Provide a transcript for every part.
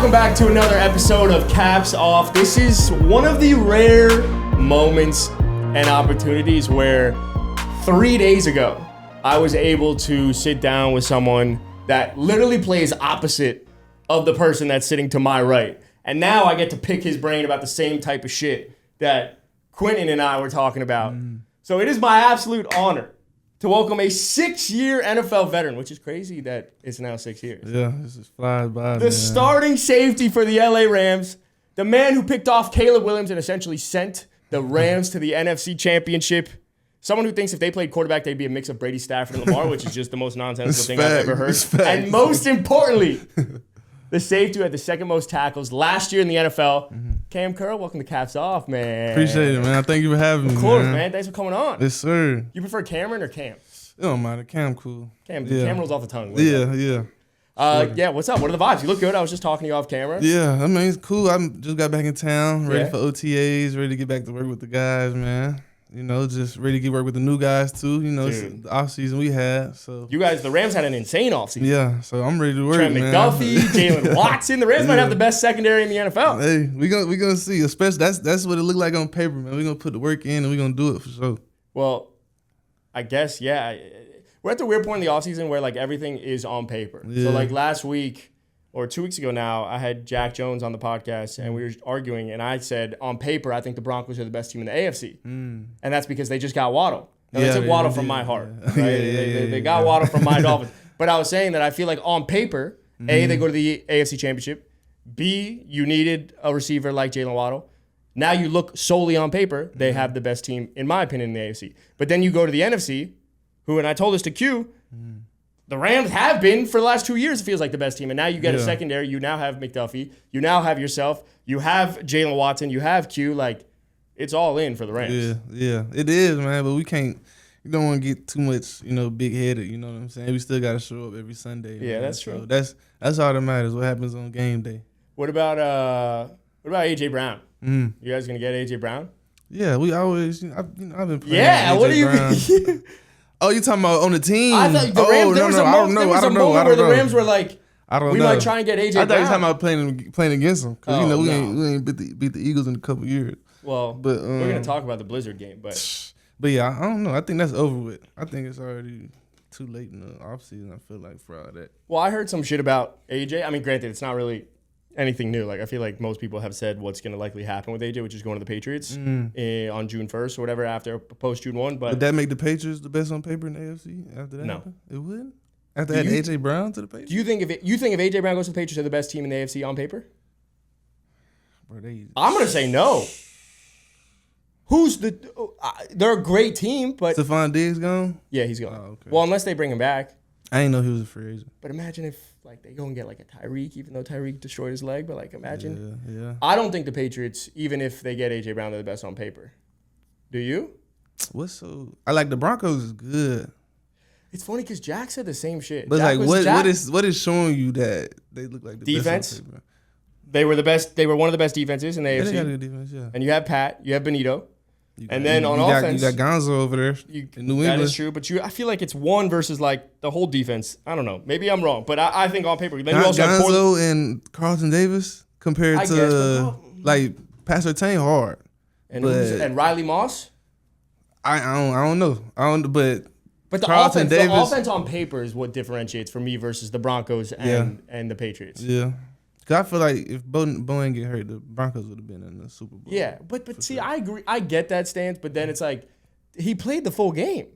welcome back to another episode of Caps Off. This is one of the rare moments and opportunities where 3 days ago, I was able to sit down with someone that literally plays opposite of the person that's sitting to my right. And now I get to pick his brain about the same type of shit that Quentin and I were talking about. So it is my absolute honor to welcome a 6-year NFL veteran, which is crazy that it's now 6 years. Yeah, this is flies by, The starting safety for the LA Rams, the man who picked off Caleb Williams and essentially sent the Rams to the NFC Championship. Someone who thinks if they played quarterback, they'd be a mix of Brady, Stafford, and Lamar, which is just the most nonsensical thing I've ever heard. And most importantly, the safety who had the second most tackles last year in the NFL. Kam Curl, welcome to Caps Off, man. Appreciate it, man. Thank you for having me, Of course, man. Thanks for coming on. Yes, sir. You prefer Cameron or Cam? It don't matter. Cam cool. Cam rolls off the tongue. Yeah. Yeah, what's up? What are the vibes? You look good. I was just talking to you off camera. Yeah, I mean, it's cool. I just got back in town, ready for OTAs, ready to get back to work with the guys, man. You know, just ready to get work with the new guys, too. You know, the offseason we had. So you guys, the Rams had an insane offseason. Yeah, so I'm ready to work, Trent man. McDuffie, Jalen Watson. The Rams might have the best secondary in the NFL. Hey, we gonna see. Especially that's what it looked like on paper, man. We're going to put the work in, and we're going to do it for sure. Well, I guess, yeah. We're at the weird point in the offseason where, like, everything is on paper. Yeah. So, like, last week or 2 weeks ago now, I had Jack Jones on the podcast, and we were arguing, and I said, on paper, I think the Broncos are the best team in the AFC. And that's because they just got Waddle. Now, they took Waddle from my heart. Right? They got Waddle from my Dolphins. But I was saying that I feel like on paper, A, they go to the AFC Championship. B, you needed a receiver like Jalen Waddle. Now you look solely on paper, they have the best team, in my opinion, in the AFC. But then you go to the NFC, who, and I told this to Q, the Rams have been, for the last 2 years, it feels like the best team. And now you get a secondary. You now have McDuffie. You now have yourself. You have Jalen Watson. You have Q. Like, it's all in for the Rams. Yeah. It is, man. But we don't want to get too much, big-headed. You know what I'm saying? We still got to show up every Sunday. Yeah, man. that's true. So that's all that matters, what happens on game day. What about A.J. Brown? You guys going to get A.J. Brown? Yeah, we always, I've been playing Yeah, AJ what do you Brown. mean? Oh, you talking about on the team? I thought the Rams, there was a moment where the Rams were like, we might try and get A.J. Brown. I thought you were talking about playing against them. Because, we ain't beat the Eagles in a couple years. Well, but we're going to talk about the Blizzard game. But yeah, I don't know. I think that's over with. I think it's already too late in the offseason, I feel like, for all that. Well, I heard some shit about A.J. I mean, granted, it's not really anything new. Like, I feel like most people have said what's going to likely happen with AJ, which is going to the Patriots on June 1st or whatever, after post-June 1. But would that make the Patriots the best on paper in the AFC after that? No. Happened? It wouldn't? After adding A.J. Brown to the Patriots? Do you think if A.J. Brown goes to the Patriots, they're the best team in the AFC on paper? I'm going to say no. They're a great team, but Stephon Diggs gone? Yeah, he's gone. Oh, okay. Well, unless they bring him back. I didn't know he was a free agent. But imagine if they go and get like a Tyreek, even though Tyreek destroyed his leg. But like, imagine. Yeah. I don't think the Patriots, even if they get A.J. Brown, they're the best on paper. Do you? I like the Broncos is good. It's funny because Jack said the same shit. But what is showing you that they look like the defense? Best on paper? They were the best. They were one of the best defenses in the AFC. They got a good defense, yeah. And you have Pat, you have Benito. And then on offense, you got Gonzo over there in New England. That is true, but I feel like it's one versus like the whole defense. I don't know. Maybe I'm wrong, but I think on paper. Then you also have Gonzo and Carlton Davis compared to like Pat Surtain hard. And Riley Moss. I don't know. But the offense on paper is what differentiates for me versus the Broncos and the Patriots. Yeah. Cause I feel like if Bo ain't get hurt, the Broncos would have been in the Super Bowl. Yeah, but see, I agree. I get that stance, but then it's like he played the full game.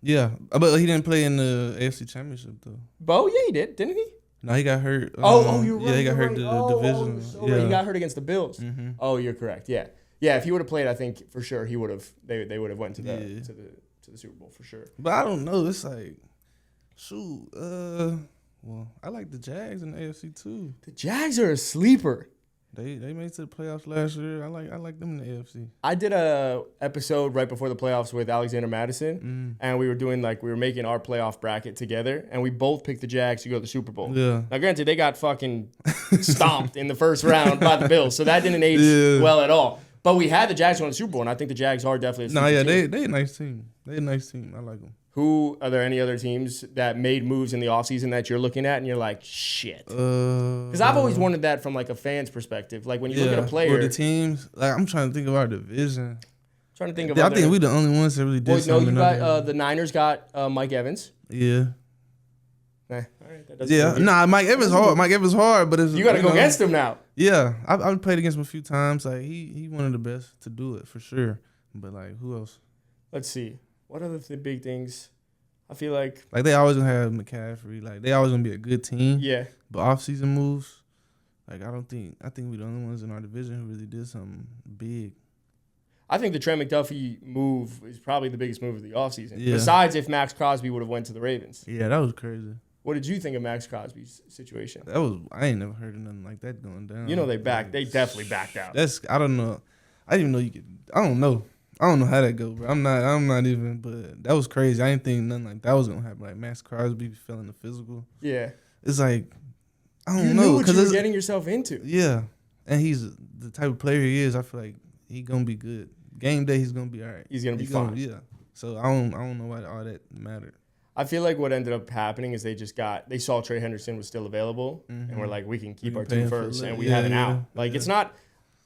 Yeah, but he didn't play in the AFC Championship though. Bo, yeah, he did, didn't he? No, he got hurt. You're right. Yeah, he got hurt the division. He got hurt against the Bills. Mm-hmm. Oh, you're correct. Yeah. If he would have played, I think for sure he would have. They would have went to the Super Bowl for sure. But I don't know. It's like, shoot. Well, I like the Jags in the AFC too. The Jags are a sleeper. They made it to the playoffs last year. I like them in the AFC. I did a episode right before the playoffs with Alexander Madison, and we were making our playoff bracket together, and we both picked the Jags to go to the Super Bowl. Yeah. Now, granted, they got fucking stomped in the first round by the Bills, so that didn't age well at all. But we had the Jags win the Super Bowl, and I think the Jags are definitely a No, yeah, team. they a nice team. They a nice team. I like them. Who are there any other teams that made moves in the offseason that you're looking at and you're like, shit? Because I've always wanted that from like a fan's perspective. Like when you look at a player, or the teams. Like I'm trying to think of our division. Trying to think of. I think we the only ones that really did something. No, you got the Niners got Mike Evans. Yeah. All right, that Mike Evans hard. Mike Evans hard, but you got to go against him now. Yeah, I've played against him a few times. Like he one of the best to do it for sure. But like who else? Let's see. What are the big things? I feel like they always gonna have McCaffrey. Like they always gonna be a good team. Yeah. But off-season moves, like I think we the only ones in our division who really did something big. I think the Trent McDuffie move is probably the biggest move of the offseason. Yeah. Besides if Max Crosby would have went to the Ravens. Yeah, that was crazy. What did you think of Max Crosby's situation? I ain't never heard of nothing like that going down. You know they definitely backed out. I don't know. I didn't even know you could. I don't know how that go, bro. I'm not even. But that was crazy. I didn't think nothing like that was gonna happen. Like Max Crosby fell in the physical. Yeah. It's like I don't you know knew what you were getting yourself into. Yeah, and he's the type of player he is. I feel like he gonna be good. Game day, he's gonna be all right. He's gonna be fine. Yeah. So I don't know why all that mattered. I feel like what ended up happening is they saw Trey Henderson was still available, and we're like, we can keep our team first, and we have an out. Like it's not.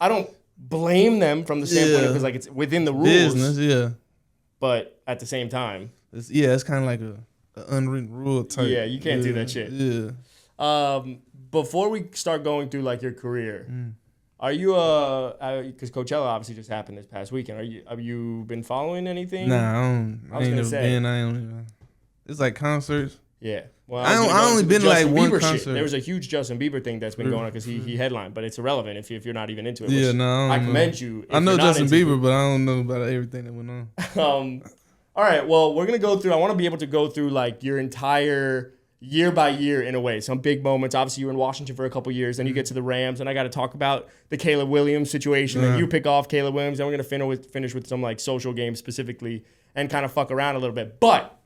I don't blame them from the standpoint because like it's within the rules. Business, yeah. But at the same time, it's kind of like an unwritten rule type. Yeah, you can't do that shit. Yeah. Before we start going through like your career, are you because Coachella obviously just happened this past weekend. Have you been following anything? Nah, I ain't never been. I don't. It's like concerts. Yeah. Well, I only been to like one concert. Shit. There was a huge Justin Bieber thing that's been going on because he headlined, but it's irrelevant if you're not even into it. Yeah, no. I commend you. I know Justin Bieber, but I don't know about everything that went on. All right. Well, we're gonna go through. I want to be able to go through like your entire year by year in a way. Some big moments. Obviously, you were in Washington for a couple years, then you get to the Rams, and I got to talk about the Caleb Williams situation. And you pick off Caleb Williams, and we're gonna finish with some like social games specifically, and kind of fuck around a little bit, but.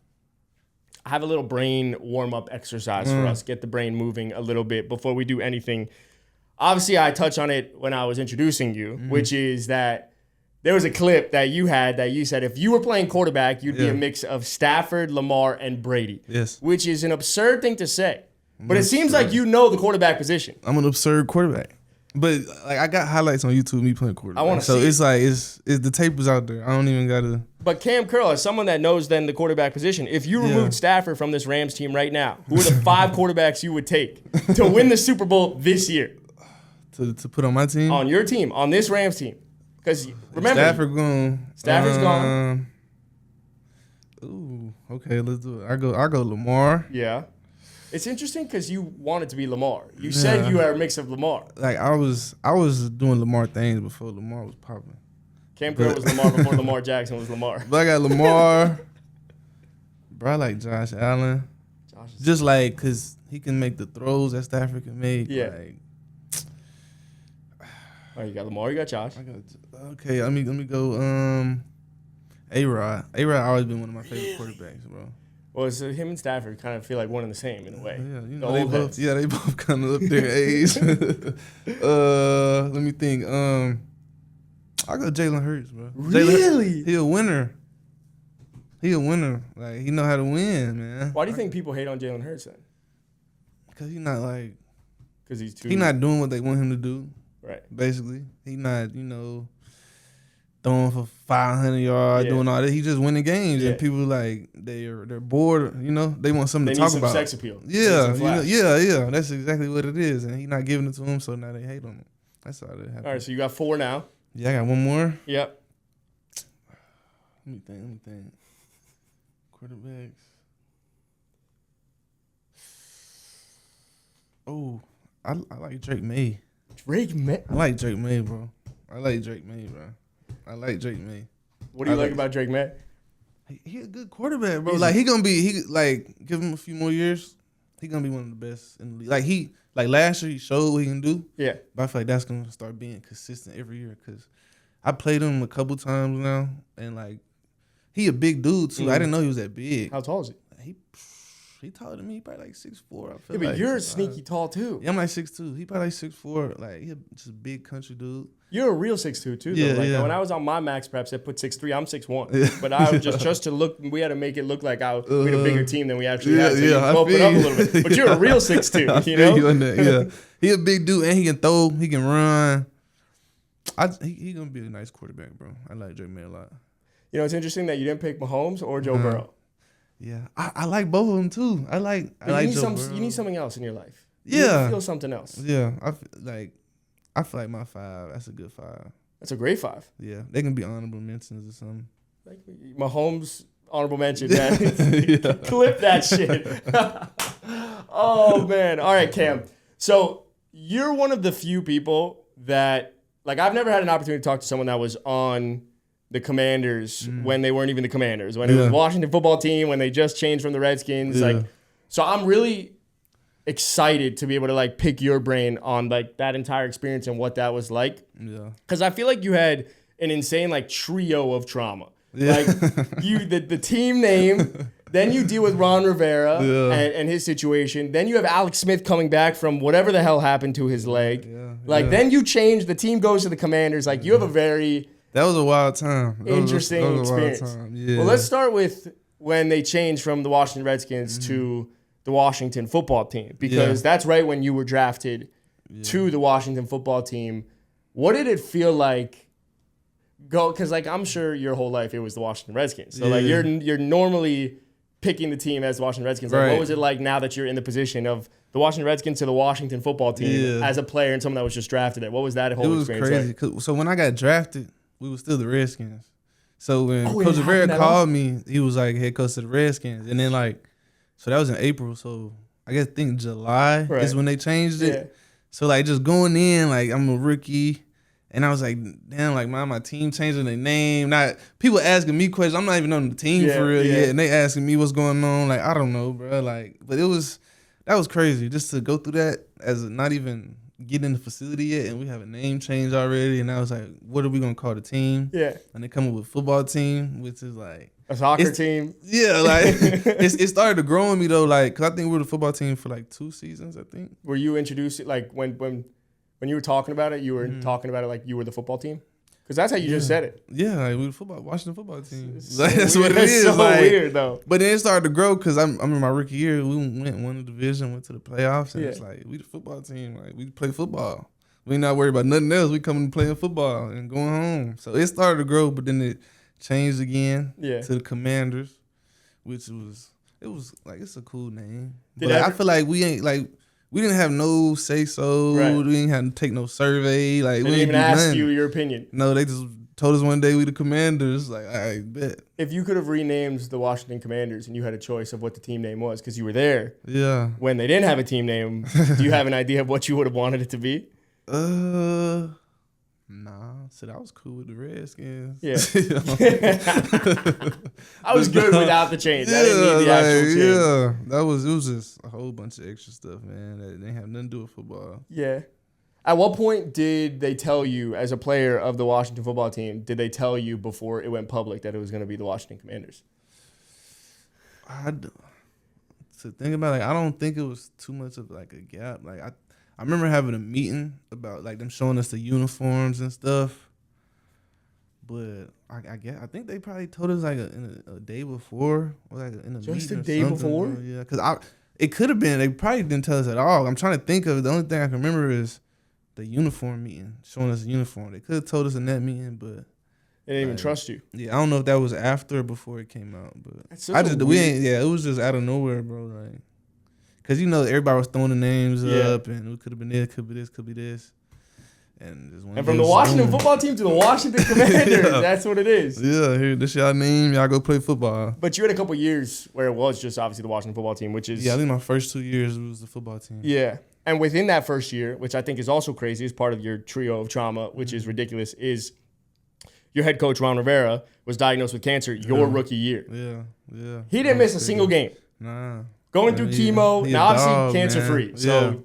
I have a little brain warm-up exercise for us. Get the brain moving a little bit before we do anything. Obviously, I touched on it when I was introducing you, which is that there was a clip that you had that you said if you were playing quarterback, you'd be a mix of Stafford, Lamar, and Brady. Yes. Which is an absurd thing to say. But it seems like you know the quarterback position. I'm an absurd quarterback. But like I got highlights on YouTube of me playing quarterback. I want to see. So it's like it's the tape is out there. I don't even gotta. But Kam Curl, as someone that knows then the quarterback position, if you removed Stafford from this Rams team right now, who are the 5 quarterbacks you would take to win the Super Bowl this year? To put on my team? On your team, on this Rams team. Because remember, Stafford's gone. Ooh, okay, let's do it. I go Lamar. Yeah. It's interesting because you wanted to be Lamar. You said you are a mix of Lamar. Like I was doing Lamar things before Lamar was popping. Kam Curl was Lamar before Lamar Jackson was Lamar. But I got Lamar. Bro, I like Josh Allen. Just like, because he can make the throws that Stafford can make. Yeah. Like, all right, you got Lamar, you got Josh. Okay, let me go A-Rod. A-Rod always been one of my favorite quarterbacks, bro. Well, so him and Stafford kind of feel like one and the same in a way. Yeah, you know, they both kind of up there age. Let me think. I go Jalen Hurts, bro. Really? He a winner. Like he know how to win, man. Why do you think people hate on Jalen Hurts then? Because he's not like. Because he's too. He's not doing what they want him to do. Right. Basically, he not throwing for 500 yards, doing all that. He just winning games, and people like they're bored. They want something to talk about. Sex appeal. Yeah, yeah. That's exactly what it is, and he not giving it to him, so now they hate on him. That's all that happened. All right, so you got 4 now. Yeah, I got one more. Yep. Let me think. Quarterbacks. Oh, I like Drake Maye. Drake Maye? I like Drake Maye, bro. I like Drake Maye. What do you like about Drake Maye? He a good quarterback, bro. Like he give him a few more years, he gonna be one of the best in the league. Like last year he showed what he can do. Yeah. But I feel like that's gonna start being consistent every year because I played him a couple times now, and like he a big dude too. I didn't know he was that big. How tall is he? He taller than me. He probably like 6'4". I feel yeah, but like you're sneaky tall too. Yeah, I'm like 6'2". He probably like 6'4". Like he just a big country dude. You're a real 6'2" too, though. Yeah, like yeah. when I was on my max preps, I put 6'3". I'm 6'1". Yeah. But I was just to look. We had to make it look like we had a bigger team than we actually had. So you I bump it feel up a little bit. But you're a real 6'2". You know. Yeah, he a big dude and he can throw. He can run. He gonna be a nice quarterback, bro. I like Drake Maye a lot. You know, it's interesting that you didn't pick Mahomes or Joe Burrow. Yeah, I like both of them too. I like Joe Burrow. You need something else in your life. Yeah, you feel something else. Yeah, I feel like my 5. That's a good 5. That's a great 5. Yeah, they can be honorable mentions or something. Like Mahomes honorable mention, man. Clip that shit. Oh man. All right, Cam. So you're one of the few people that I've never had an opportunity to talk to someone that was on the Commanders when they weren't even the Commanders, when it was Washington football team, when they just changed from the Redskins. So I'm really excited to be able to pick your brain on that entire experience and what that was like. Yeah. Because I feel like you had an insane trio of trauma. Yeah. The team name, then you deal with Ron Rivera and his situation. Then you have Alex Smith coming back from whatever the hell happened to his leg. Then you change, the team goes to the Commanders. You have a very... That was a wild time. Interesting experience. Yeah. Well, let's start with when they changed from the Washington Redskins to the Washington football team, because that's right when you were drafted to the Washington football team. What did it feel like? Because I'm sure your whole life it was the Washington Redskins. So you're normally picking the team as the Washington Redskins. What was it like now that you're in the position of the Washington Redskins to the Washington football team as a player and someone that was just drafted there? What was that whole experience crazy. like? So when I got drafted, we were still the Redskins. So when Coach Rivera called me, he was like head coach of the Redskins. And then so that was in April. So I think July is when they changed it. Yeah. So just going in, I'm a rookie. And I was like, damn, my team changing their name. Not people asking me questions. I'm not even on the team for real yet. And they asking me what's going on. I don't know, bro. But that was crazy just to go through that as not even getting in the facility yet, and we have a name change already. And I was like, what are we gonna call the team? Yeah. And they come up with football team, which is a soccer team. Yeah, it started to grow on me though, because I think we were the football team for 2 seasons. I think. Were you introduced when you were talking about it? You were talking about it like you were the football team. Because that's how you just said it. Yeah, we were Washington football team. So that's weird. what it is. It's so weird though. But then it started to grow because I'm in my rookie year. We won the division, went to the playoffs, and it's we the football team. We play football. We not worried about nothing else. We coming playing football and going home. So it started to grow, but then it changed again to the Commanders, which was it's a cool name. I feel like we ain't we didn't have no say so. Right. We didn't have to take no survey. They didn't even ask you your opinion. No, they just told us one day we the Commanders. I bet. If you could have renamed the Washington Commanders and you had a choice of what the team name was because you were there. Yeah. When they didn't have a team name, do you have an idea of what you would have wanted it to be? Nah. Said I was cool with the Redskins. Yeah. I was good without the change. I didn't need the actual change. Yeah. It was just a whole bunch of extra stuff, man. That didn't have nothing to do with football. Yeah. At what point did they tell you, as a player of the Washington football team, did they tell you before it went public that it was going to be the Washington Commanders? To think about I don't think it was too much of a gap. I remember having a meeting about them showing us the uniforms and stuff, but I think they probably told us a day before or in a just meeting a day before. Yeah, because it could have been they probably didn't tell us at all. I'm trying to think of it. The only thing I can remember is the uniform meeting showing us the uniform. They could have told us in that meeting, but they didn't even trust you. Yeah, I don't know if that was after or before it came out, but it was just out of nowhere, bro. Because, everybody was throwing the names up, and it could have been this, could be this, could be this. And from the Washington football team to the Washington Commanders, that's what it is. Yeah, here, this y'all name, y'all go play football. But you had a couple years where it was just obviously the Washington football team, which is... Yeah, I think my first 2 years was the football team. Yeah. And within that first year, which I think is also crazy, is part of your trio of trauma, which is ridiculous, is your head coach, Ron Rivera, was diagnosed with cancer your rookie year. Yeah. He didn't miss a single game. Nah. Going through chemo, now obviously cancer-free. So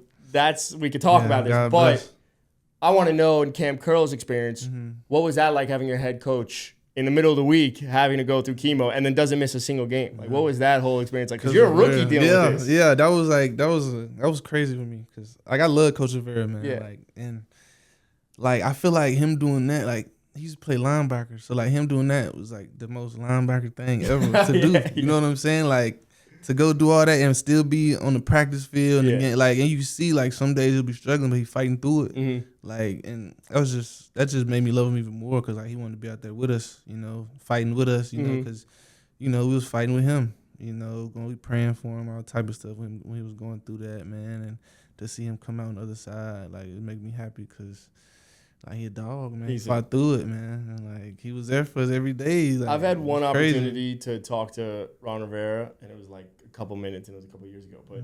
we could talk about this. God but bless. I want to know, in Kam Curl's experience, what was that like having your head coach in the middle of the week having to go through chemo and then doesn't miss a single game? Like, what was that whole experience like? Because you're a rookie dealing with this. Yeah, that was crazy for me because like I love Coach Rivera, man. Yeah. Like and like I feel like him doing that, like he used to play linebacker, so like him doing that was like the most linebacker thing ever to do. You know what I'm saying? Like to go do all that and still be on the practice field and again, like, and you see like some days he'll be struggling, but he fighting through it. Mm-hmm. Like, and that just made me love him even more because like he wanted to be out there with us, you know, fighting with us, you know, because you know we was fighting with him, you know, gonna be praying for him, all type of stuff when he was going through that, man, and to see him come out on the other side, like it make me happy because. Like he a dog, man. He fought through it, man. And like he was there for us every day. Like, I've had one opportunity to talk to Ron Rivera, and it was like a couple minutes, and it was a couple years ago. But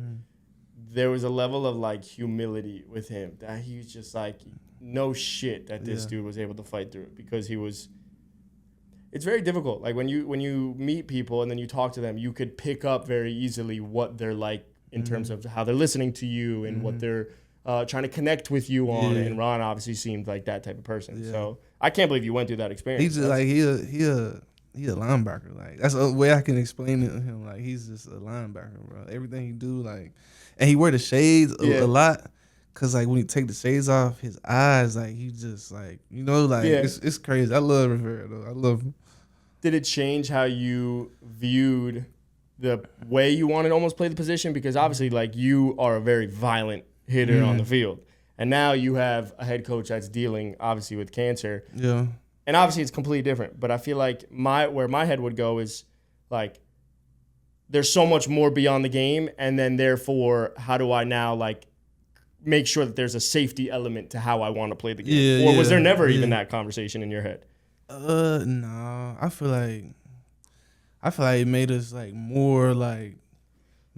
there was a level of like humility with him that he was just like, no shit that this dude was able to fight through it because he was. It's very difficult. Like when you meet people and then you talk to them, you could pick up very easily what they're like in terms of how they're listening to you and what they're. Trying to connect with you on, and Ron obviously seemed like that type of person. Yeah. So I can't believe you went through that experience. He's just like he a linebacker. Like that's the way I can explain it to him. Like he's just a linebacker, bro. Everything he do, like, and he wear the shades a lot, cause like when he take the shades off, his eyes, like he just like it's crazy. I love Rivera though. I love him. Did it change how you viewed the way you wanted to almost play the position? Because obviously, like you are a very violent hitter on the field. And now you have a head coach that's dealing, obviously, with cancer. Yeah. And obviously it's completely different. But I feel like where my head would go is, like, there's so much more beyond the game. And then, therefore, how do I now, like, make sure that there's a safety element to how I want to play the game? Yeah, or was there never even that conversation in your head? No. I feel like it made us, like, more, like,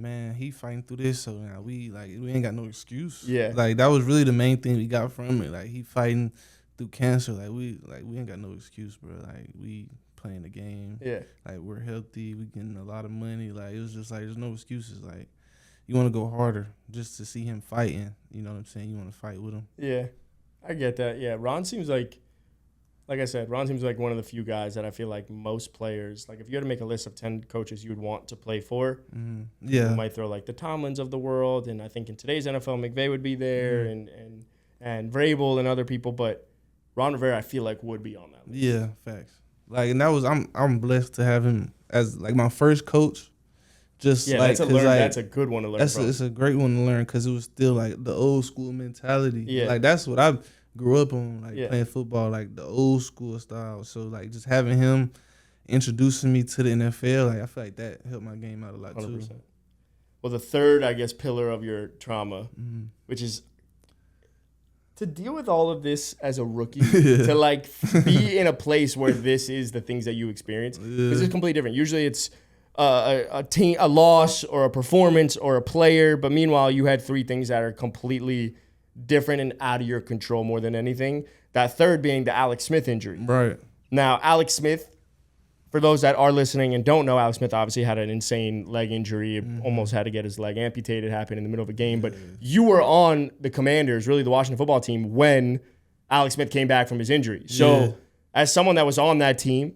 man, he fighting through this, so now we ain't got no excuse. Yeah, like that was really the main thing we got from it. Like he fighting through cancer. Like we ain't got no excuse, bro. Like we playing the game. Yeah, like we're healthy. We getting a lot of money. Like it was just like there's no excuses. Like you want to go harder just to see him fighting. You know what I'm saying? You want to fight with him. Yeah, I get that. Yeah, Ron seems like I said, Ron seems like one of the few guys that I feel like most players, like if you had to make a list of 10 coaches you would want to play for, you might throw like the Tomlins of the world, and I think in today's NFL, McVay would be there, and Vrabel and other people, but Ron Rivera I feel like would be on that list. Yeah, facts. Like, and that was I'm blessed to have him as like my first coach. Just like that's a good one to learn. It's a great one to learn because it was still like the old school mentality. Yeah, like that's what I grew up on, like playing football, like the old school style. So like just having him introducing me to the NFL, like I feel like that helped my game out a lot 100%. Too. Well, the third, I guess, pillar of your trauma, which is to deal with all of this as a rookie, to like be in a place where this is the things that you experience. This is completely different. Usually it's a team, a loss or a performance or a player, but meanwhile you had three things that are completely different and out of your control more than anything. That third being the Alex Smith injury. Right. Now, Alex Smith, for those that are listening and don't know, Alex Smith obviously had an insane leg injury. Almost had to get his leg amputated. Happened in the middle of a game. But you were on the Commanders, really the Washington football team, when Alex Smith came back from his injury. So as someone that was on that team,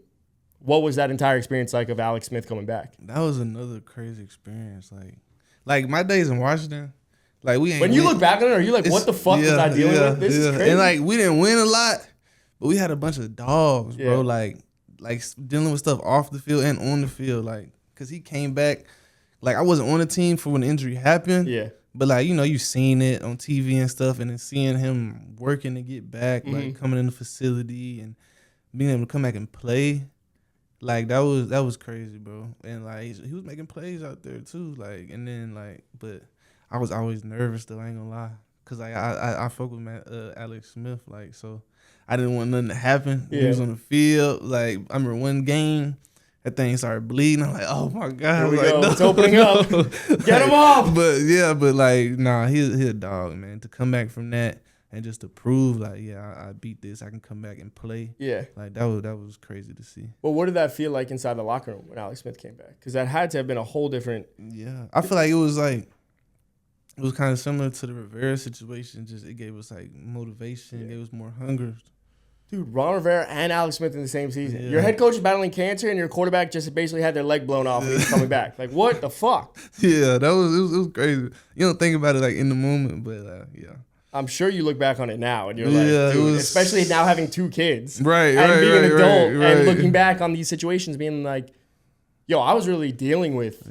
what was that entire experience like of Alex Smith coming back? That was another crazy experience. Like my days in Washington, like we ain't. When you look back on it, are you like, what the fuck was I dealing with? This is crazy. And like we didn't win a lot, but we had a bunch of dogs, bro. Like dealing with stuff off the field and on the field, like because he came back. Like I wasn't on the team for when the injury happened. Yeah. But like you seen it on TV and stuff, and then seeing him working to get back, like coming in the facility and being able to come back and play. Like that was crazy, bro. And like he was making plays out there too. Like and then like, but I was always nervous though. I ain't gonna lie, cause like I fuck with Alex Smith. Like so, I didn't want nothing to happen. He was on the field. Like I remember one game, that thing started bleeding. I'm like, oh my god, here we go. It's opening up. Get him off. But like nah, he a dog, man. To come back from that. And just to prove, like, I beat this, I can come back and play. Yeah. Like, that was crazy to see. Well, what did that feel like inside the locker room when Alex Smith came back? Because that had to have been a whole different... Yeah. I feel like it was kind of similar to the Rivera situation. Just it gave us, like, motivation, gave us more hunger Dude, Ron Rivera and Alex Smith in the same season. Yeah. Your head coach is battling cancer, and your quarterback just basically had their leg blown off and he's coming back. Like, what the fuck? Yeah, it was crazy. You don't think about it like in the moment, but yeah. I'm sure you look back on it now, and you're like, dude, especially now having 2 kids, and being an adult, and looking back on these situations, being like, yo, I was really dealing with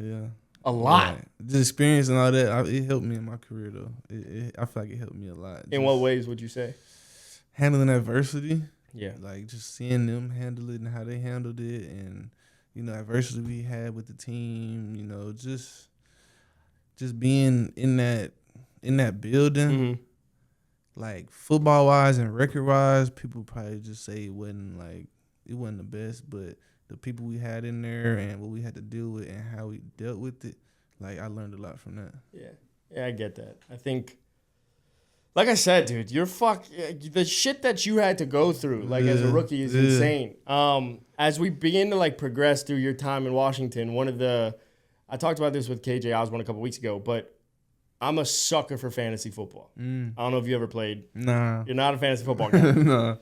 a lot. Right. The experience and all that, it helped me in my career, though. I feel like it helped me a lot. In what ways would you say? Handling adversity. Yeah. Like, just seeing them handle it and how they handled it, and, adversity we had with the team, just being in that building. Mm-hmm. Like, football-wise and record-wise, people probably just say it wasn't the best, but the people we had in there and what we had to deal with and how we dealt with it, like, I learned a lot from that. Yeah, I get that. I think, like I said, dude, the shit that you had to go through, like, as a rookie is insane. As we begin to, like, progress through your time in Washington, I talked about this with KJ Osborne a couple weeks ago, but I'm a sucker for fantasy football. I don't know if you ever played. Nah. You're not a fantasy football guy. Nah.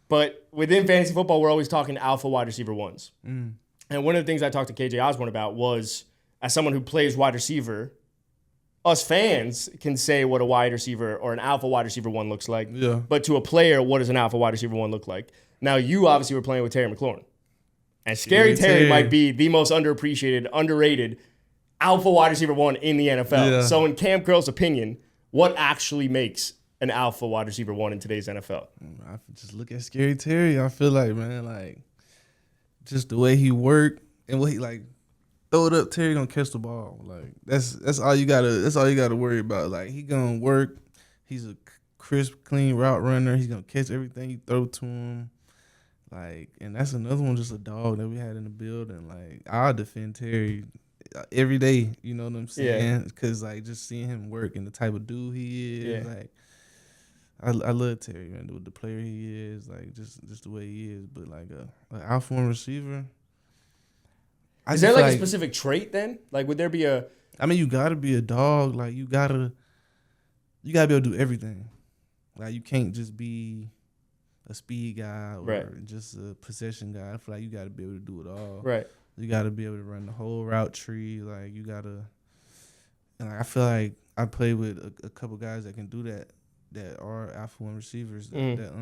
But within fantasy football, we're always talking alpha wide receiver ones. And one of the things I talked to KJ Osborne about was, as someone who plays wide receiver, us fans can say what a wide receiver or an alpha wide receiver one looks like. Yeah. But to a player, what does an alpha wide receiver one look like? Now, you obviously were playing with Terry McLaurin. And Scary Terry might be the most underappreciated, underrated alpha wide receiver one in the NFL. Yeah. So in Kam Curl's opinion, what actually makes an alpha wide receiver one in today's NFL? I just look at Scary Terry. I feel like, man, like, just the way he worked and what he, like, throw it up, Terry gonna catch the ball. Like, that's all you gotta worry about. Like, he gonna work. He's a crisp, clean route runner. He's gonna catch everything you throw to him. Like, and that's another one, just a dog that we had in the building. Like, I'll defend Terry every day, you know what I'm saying? Because, like, just seeing him work and the type of dude he is, like, I love Terry, man, the player he is, like, just the way he is. But, like, an alpha one receiver. Is there, like, a specific trait, then? Like, would there be a... I mean, you got to be a dog. Like, you gotta be able to do everything. Like, you can't just be a speed guy or just a possession guy. I feel like you got to be able to do it all. Right. You got to be able to run the whole route tree. Like, you got to... And, like, I feel like I play with a couple guys that can do that are alpha one receivers. That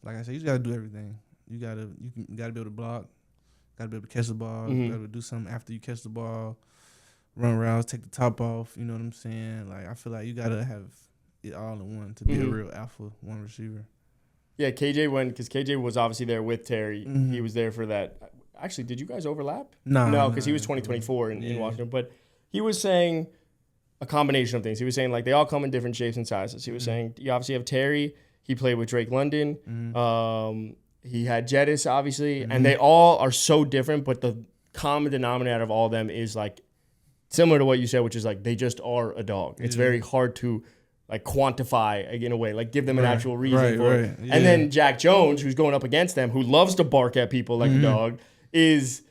like I said, you just got to do everything. You got to be able to block. Got to be able to catch the ball. You got to be able to do something after you catch the ball. Run routes, take the top off. You know what I'm saying? Like, I feel like you got to have it all in one to be a real alpha one receiver. Yeah, because KJ was obviously there with Terry. He was there for that. Actually, did you guys overlap? No, because he was 2024 in Washington. But he was saying a combination of things. He was saying, like, they all come in different shapes and sizes. He was saying you obviously have Terry. He played with Drake London. He had Jettis, obviously. And they all are so different, but the common denominator of all of them is, like, similar to what you said, which is, like, they just are a dog. It's very hard to, like, quantify in a way, like, give them an actual reason for it. Yeah. And then Jack Jones, who's going up against them, who loves to bark at people like a dog, is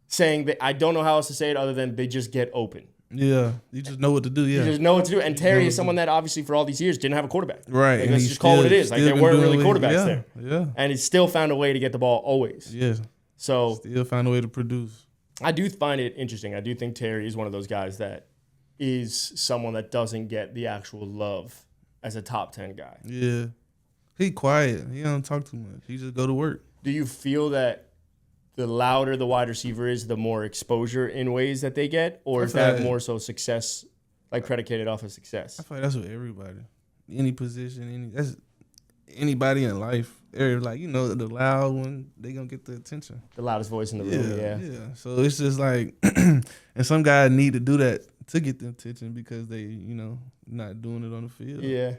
saying that I don't know how else to say it other than they just get open. Yeah, you just know what to do. Yeah, you just know what to do. And Terry is someone that obviously for all these years didn't have a quarterback. Right, like, let's just call it what it is. Like, there weren't really quarterbacks there. Yeah, and he still found a way to get the ball always. Yeah, so still found a way to produce. I do find it interesting. I do think Terry is one of those guys that is someone that doesn't get the actual love as a top 10 guy. Yeah, he quiet. He don't talk too much. He just go to work. Do you feel that the louder the wide receiver is, the more exposure in ways that they get? Or is that more so success, like predicated off of success? I feel like that's with everybody. Any position, that's anybody in life. They're like, the loud one, they going to get the attention. The loudest voice in the room, Yeah. So it's just like, and some guys need to do that to get the attention because they, not doing it on the field. Yeah.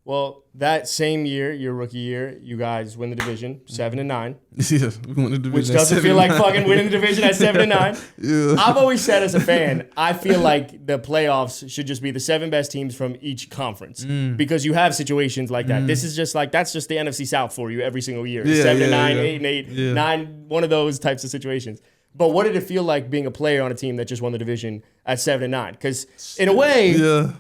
Well, that same year, your rookie year, you guys win the division 7-9. Yeah, we won the division. Which doesn't feel like fucking winning the division at 7-9. Yeah. I've always said as a fan, I feel like the playoffs should just be the 7 best teams from each conference because you have situations like that. This is just like that's just the NFC South for you every single year. 7-9, 8-8, 9, one of those types of situations. But what did it feel like being a player on a team that just won the division at 7-9? Because in a way. Yeah.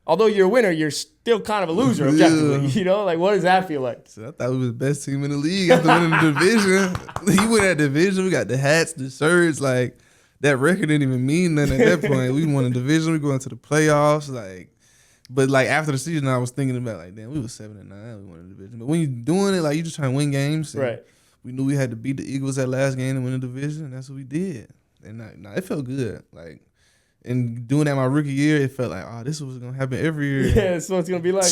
although you're a winner, you're still kind of a loser objectively. You know, like what does that feel like? So I thought we was the best team in the league after winning the division. You win that division. We got the hats, the shirts. Like that record didn't even mean nothing at that point. We won the division. We going to the playoffs. Like, but like after the season, I was thinking about like, damn, we was 7-9. We won the division. But when you're doing it, like you just trying to win games. Right. We knew we had to beat the Eagles that last game and win the division. And that's what we did. And it felt good. Like. And doing that my rookie year, it felt like, oh, this was going to happen every year. Yeah, that's what it's going to be like.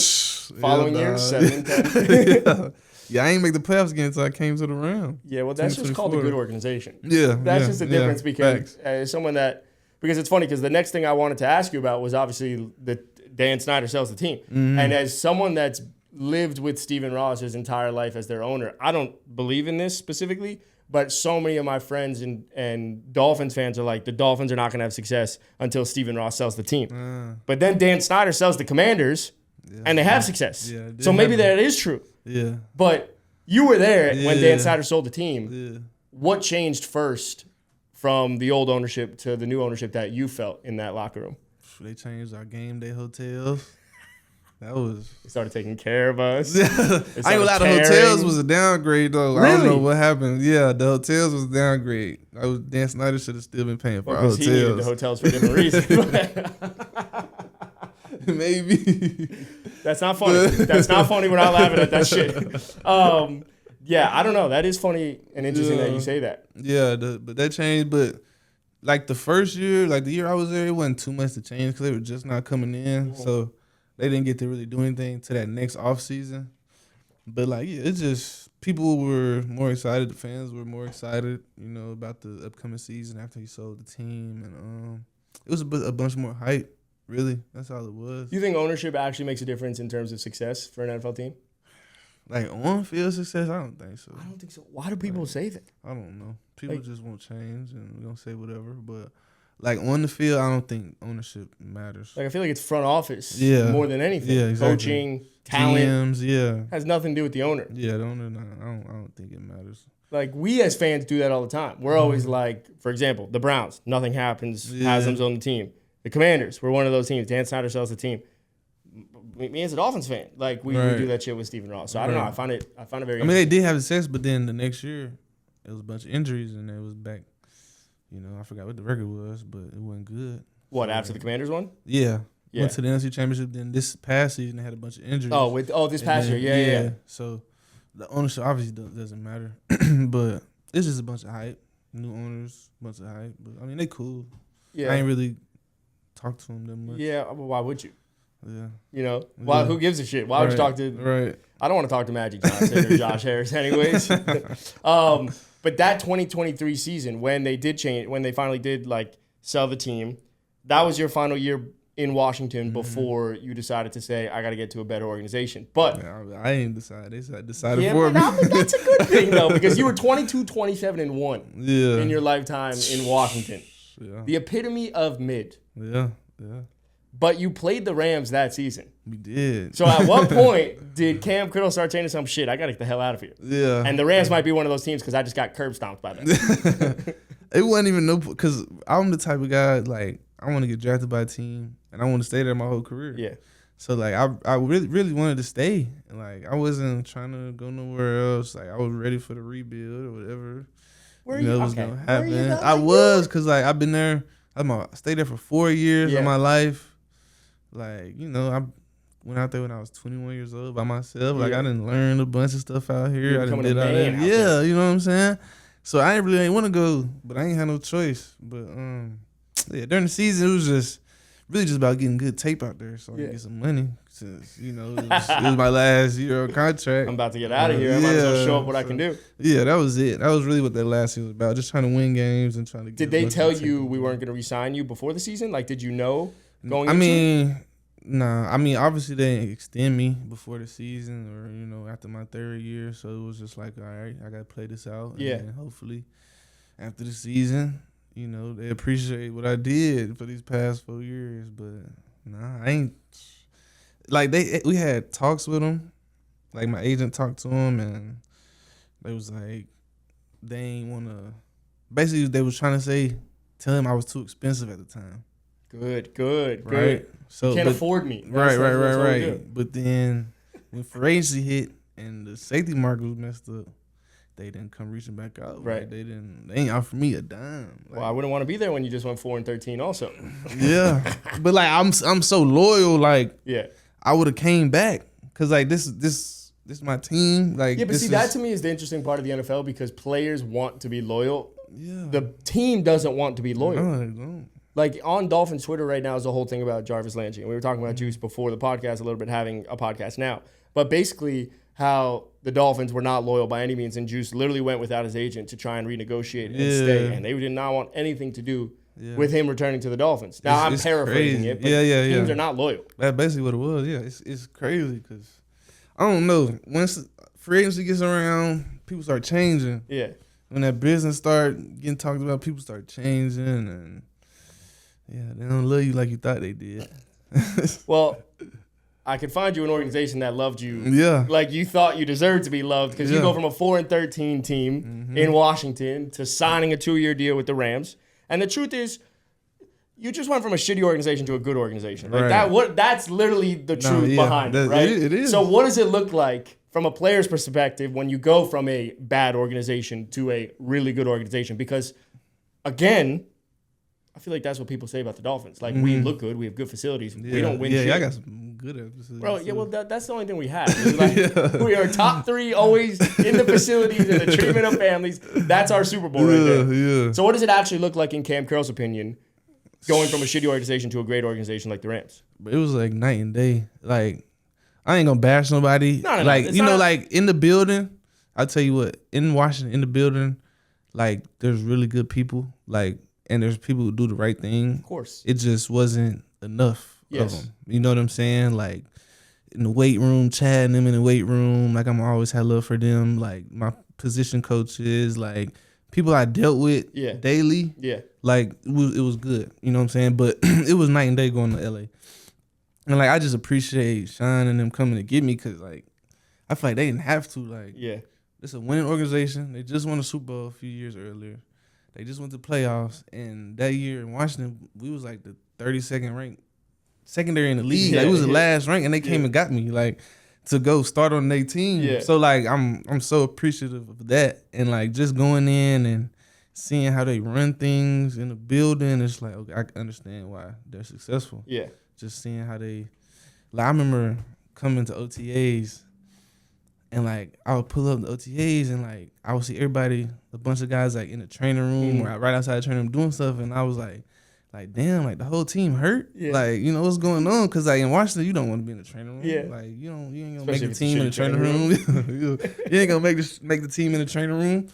Following year, 7-10. Yeah, I ain't make the playoffs again until I came to the round. Yeah, well, that's just called a good organization. Yeah. That's just the difference because as someone that – because it's funny because the next thing I wanted to ask you about was obviously that Dan Snyder sells the team. Mm-hmm. And as someone that's lived with Stephen Ross his entire life as their owner, I don't believe in this specifically. But so many of my friends and Dolphins fans are like, the Dolphins are not going to have success until Stephen Ross sells the team. But then Dan Snyder sells the Commanders, and they have success. Yeah, so maybe that is true. Yeah. But you were there when Dan Snyder sold the team. Yeah. What changed first from the old ownership to the new ownership that you felt in that locker room? They changed our game day hotels. That was. They started taking care of us. I ain't gonna lie, the hotels was a downgrade though. Really? I don't know what happened. Yeah, the hotels was a downgrade. Dan Snyder should have still been paying for our hotels. He needed the hotels for a different reason. Maybe. That's not funny. That's not funny. We're not laughing at that shit. Yeah, I don't know. That is funny and interesting that you say that. Yeah, but that changed. But like the first year, like the year I was there, it wasn't too much to change because they were just not coming in. Mm-hmm. So they didn't get to really do anything to that next off season. But like, yeah, it's just people were more excited. The fans were more excited, you know, about the upcoming season after he sold the team, and it was a bunch more hype. Really, that's all it was. Do you think ownership actually makes a difference in terms of success for an NFL team? Like on-field success, I don't think so. I don't think so. Why do people say that? I don't know. People just won't change and we're gonna say whatever, but. Like, on the field, I don't think ownership matters. Like, I feel like it's front office more than anything. Yeah, exactly. Coaching, talent. GMs, has nothing to do with the owner. Yeah, the owner, I don't think it matters. Like, we as fans do that all the time. We're always like, for example, the Browns, nothing happens, Haslam's on the team. The Commanders, we're one of those teams. Dan Snyder sells the team. Me as a Dolphins fan, like, we do that shit with Stephen Ross. So, I don't know. I find it very interesting. They did have success, but then the next year, it was a bunch of injuries, and it was back. You know, I forgot what the record was, but it wasn't good. What, so, after the Commanders won? Yeah. Went to the NFC Championship. Then this past season, they had a bunch of injuries. This past year. Yeah. So the ownership obviously doesn't matter. But it's just a bunch of hype. New owners, bunch of hype. But, I mean, they cool. Yeah. I ain't really talked to them that much. Yeah, well, why would you? Yeah. You know? Why? Who gives a shit? Why would you talk to... Right. I don't want to talk to Magic Johnson or Josh Harris anyways. But that 2023 season, when they did change, when they finally did like sell the team, that was your final year in Washington before you decided to say, I got to get to a better organization. But I ain't decided. They decided for me. That's a good thing though, because you were 22, 27-1 in your lifetime in Washington. Yeah. The epitome of mid. Yeah. But you played the Rams that season. We did. So at what point did Kam Curl start saying to some shit, I got to get the hell out of here? Yeah. And the Rams might be one of those teams because I just got curb stomped by them. It wasn't even because I'm the type of guy, like, I want to get drafted by a team and I want to stay there my whole career. Yeah. So, like, I really, really wanted to stay. And, like, I wasn't trying to go nowhere else. Like, I was ready for the rebuild or whatever. Was going to happen. I was because, like, I've been there. I stayed there for 4 years of my life. Like, you know, I went out there when I was 21 years old by myself. Like, I didn't learn a bunch of stuff out here. I didn't did all that. Yeah, you know what I'm saying? So I ain't want to go, but I ain't had no choice. But during the season, it was just really just about getting good tape out there so I could get some money. Since, you know, it was my last year of contract. I'm about to get out of here. I might as well show up what I can do. Yeah, that was it. That was really what that last year was about. Just trying to win games and trying to get. Did they tell you we weren't going to re-sign you before the season? Like, did you know? Nah. I mean, obviously they didn't extend me before the season or, you know, after my third year. So it was just like, all right, I got to play this out. Yeah. And hopefully after the season, you know, they appreciate what I did for these past 4 years. But, nah, I ain't. Like, we had talks with them. Like, my agent talked to them, and they was like, they ain't want to. Basically, they was trying to tell him I was too expensive at the time. Good. Right. So you can't afford me. Right. But then when free agency hit and the safety market was messed up, they didn't come reaching back out. Right. Like, they ain't offer me a dime. Like, well, I wouldn't want to be there when you just went 4-13 also. Yeah. But like I'm so loyal, like I would have came back. Cause like this is my team. Like, yeah, but see, that to me is the interesting part of the NFL because players want to be loyal. Yeah. The team doesn't want to be loyal. No, they don't. Like on Dolphins Twitter right now is the whole thing about Jarvis Landry. And we were talking about Juice before the podcast, a little bit having a podcast now. But basically how the Dolphins were not loyal by any means, and Juice literally went without his agent to try and renegotiate and stay. And they did not want anything to do with him returning to the Dolphins. Now, I'm paraphrasing it, but teams are not loyal. That's basically what it was. Yeah, it's crazy because, I don't know, once free agency gets around, people start changing. Yeah. When that business start getting talked about, people start changing, and they don't love you like you thought they did. Well, I could find you an organization that loved you like you thought you deserved to be loved because you go from a 4-13 team in Washington to signing a 2-year deal with the Rams. And the truth is, you just went from a shitty organization to a good organization. Like that's literally the truth behind it, right? It is. So what does it look like from a player's perspective when you go from a bad organization to a really good organization? Because, again, I feel like that's what people say about the Dolphins. Like, we look good. We have good facilities. We don't win shit. Yeah, I got some good facilities. Bro, yeah, well, that's the only thing we have. Like, we are top 3 always in the facilities and the treatment of families. That's our Super Bowl right there. Yeah. So what does it actually look like in Kam Curl's opinion, going from a shitty organization to a great organization like the Rams? But it was like night and day. Like, I ain't gonna bash nobody. No, like, you know, like in the building, I'll tell you what, in Washington, in the building, like, there's really good people. Like, and there's people who do the right thing. Of course. It just wasn't enough of them. You know what I'm saying? Like, in the weight room, chatting them in the weight room, like, I'm always had love for them. Like, my position coaches, like, people I dealt with daily. Yeah. Like, it was good. You know what I'm saying? But it was night and day going to LA. And, like, I just appreciate Sean and them coming to get me because, like, I feel like they didn't have to. Like, it's a winning organization. They just won a Super Bowl a few years earlier. They just went to playoffs. And that year in Washington, we was, like, the 32nd ranked secondary in the league. Like, it was the last rank, and they came and got me, like, to go start on their team. Yeah. So, like, I'm so appreciative of that. And, like, just going in and seeing how they run things in the building, it's like, okay, I understand why they're successful. Yeah. Just seeing how they, like, I remember coming to OTAs and, like, I would pull up the OTAs and, like, I would see everybody, a bunch of guys, like, in the training room or right outside the training room doing stuff. And I was like, damn, like, the whole team hurt. Yeah. Like, you know, what's going on? Because, like, in Washington, you don't want to be in the training room. Yeah. Like, you ain't going to make the team in the training room. You ain't going to make the team in the training room.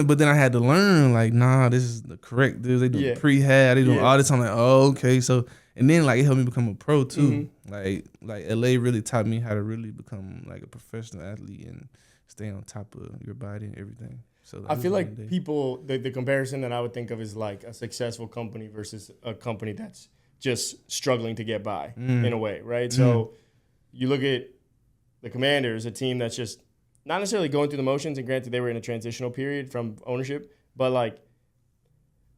But then I had to learn, like, nah, this is the correct dude. They do prehab, they do all this. I'm like, oh, okay. So, and then, like, it helped me become a pro too. Like LA really taught me how to really become like a professional athlete and stay on top of your body and everything. So I feel like people, the comparison that I would think of is like a successful company versus a company that's just struggling to get by in a way, right? So you look at the Commanders, a team that's just not necessarily going through the motions, and granted they were in a transitional period from ownership, but like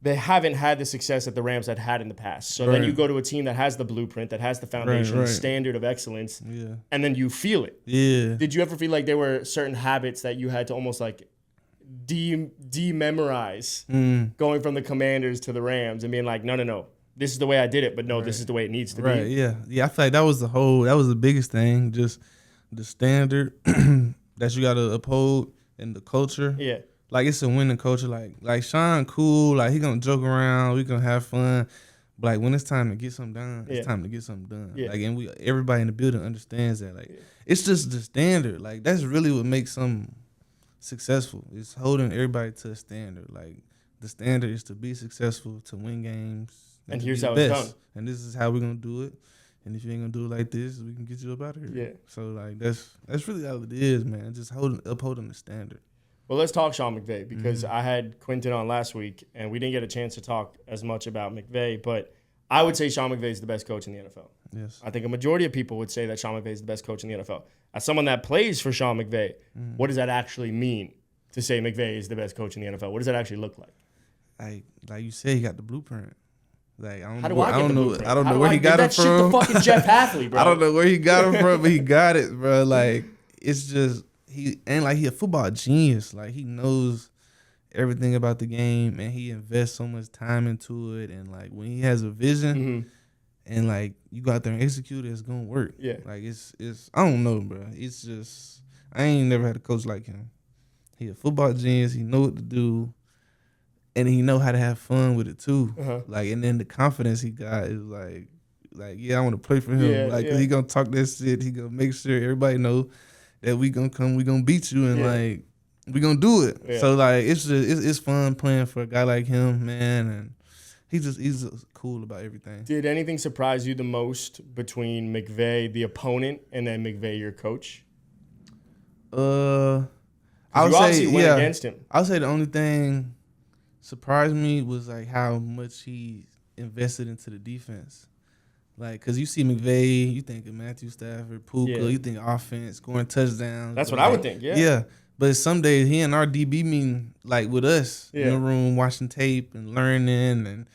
they haven't had the success that the Rams had in the past. So then you go to a team that has the bluept, that has the foundation, standard of excellence, and then you feel it. Yeah. Did you ever feel like there were certain habits that you had to almost like de-memorize going from the Commanders to the Rams and being like, no, this is the way I did it, but no, this is the way it needs to be. Right, yeah. I feel like that was the biggest thing, just the standard that you got to uphold and the culture. Yeah. Like, it's a winning culture. Like Sean cool. Like, he going to joke around. We going to have fun. But, like, when it's time to get something done, it's time to get something done. Yeah. Like, and everybody in the building understands that. Like, it's just the standard. Like, that's really what makes something successful. It's holding everybody to a standard. Like, the standard is to be successful, to win games. And here's how it's done. And this is how we're going to do it. And if you ain't going to do it like this, we can get you up out of here. Yeah. So, like, that's really all it is, man. Just upholding the standard. Well, let's talk Sean McVay because I had Quentin on last week, and we didn't get a chance to talk as much about McVay, but I would say Sean McVay is the best coach in the NFL. Yes. I think a majority of people would say that Sean McVay is the best coach in the NFL. As someone that plays for Sean McVay, what does that actually mean to say McVay is the best coach in the NFL? What does that actually look like? Like you said, he got the blueprint. Like I don't know where he got it from. That shit to fucking Jeff Halfley, bro. I don't know where he got it from, but he got it, bro. Like it's just he a football genius. Like he knows everything about the game, and he invests so much time into it. And like when he has a vision, and like you go out there and execute it, it's gonna work. Yeah. Like it's I don't know, bro. It's just I ain't never had a coach like him. He a football genius. He know what to do. And he know how to have fun with it too. Like, and then the confidence he got is like, yeah, I want to play for him. Yeah, like, cause he gonna talk that shit. He gonna make sure everybody know that we gonna beat you, and like we gonna do it. Yeah. So like, it's fun playing for a guy like him, man. And he's just cool about everything. Did anything surprise you the most between McVay, the opponent, and then McVay, your coach? I would say went against him. I would say the only thing surprised me was like how much he invested into the defense. Like, cause you see McVay, you think of Matthew Stafford, Puka, you think offense, scoring touchdowns. That's what I would think. Yeah. Yeah, but some days he and our DB meeting like with us in the room watching tape and learning, and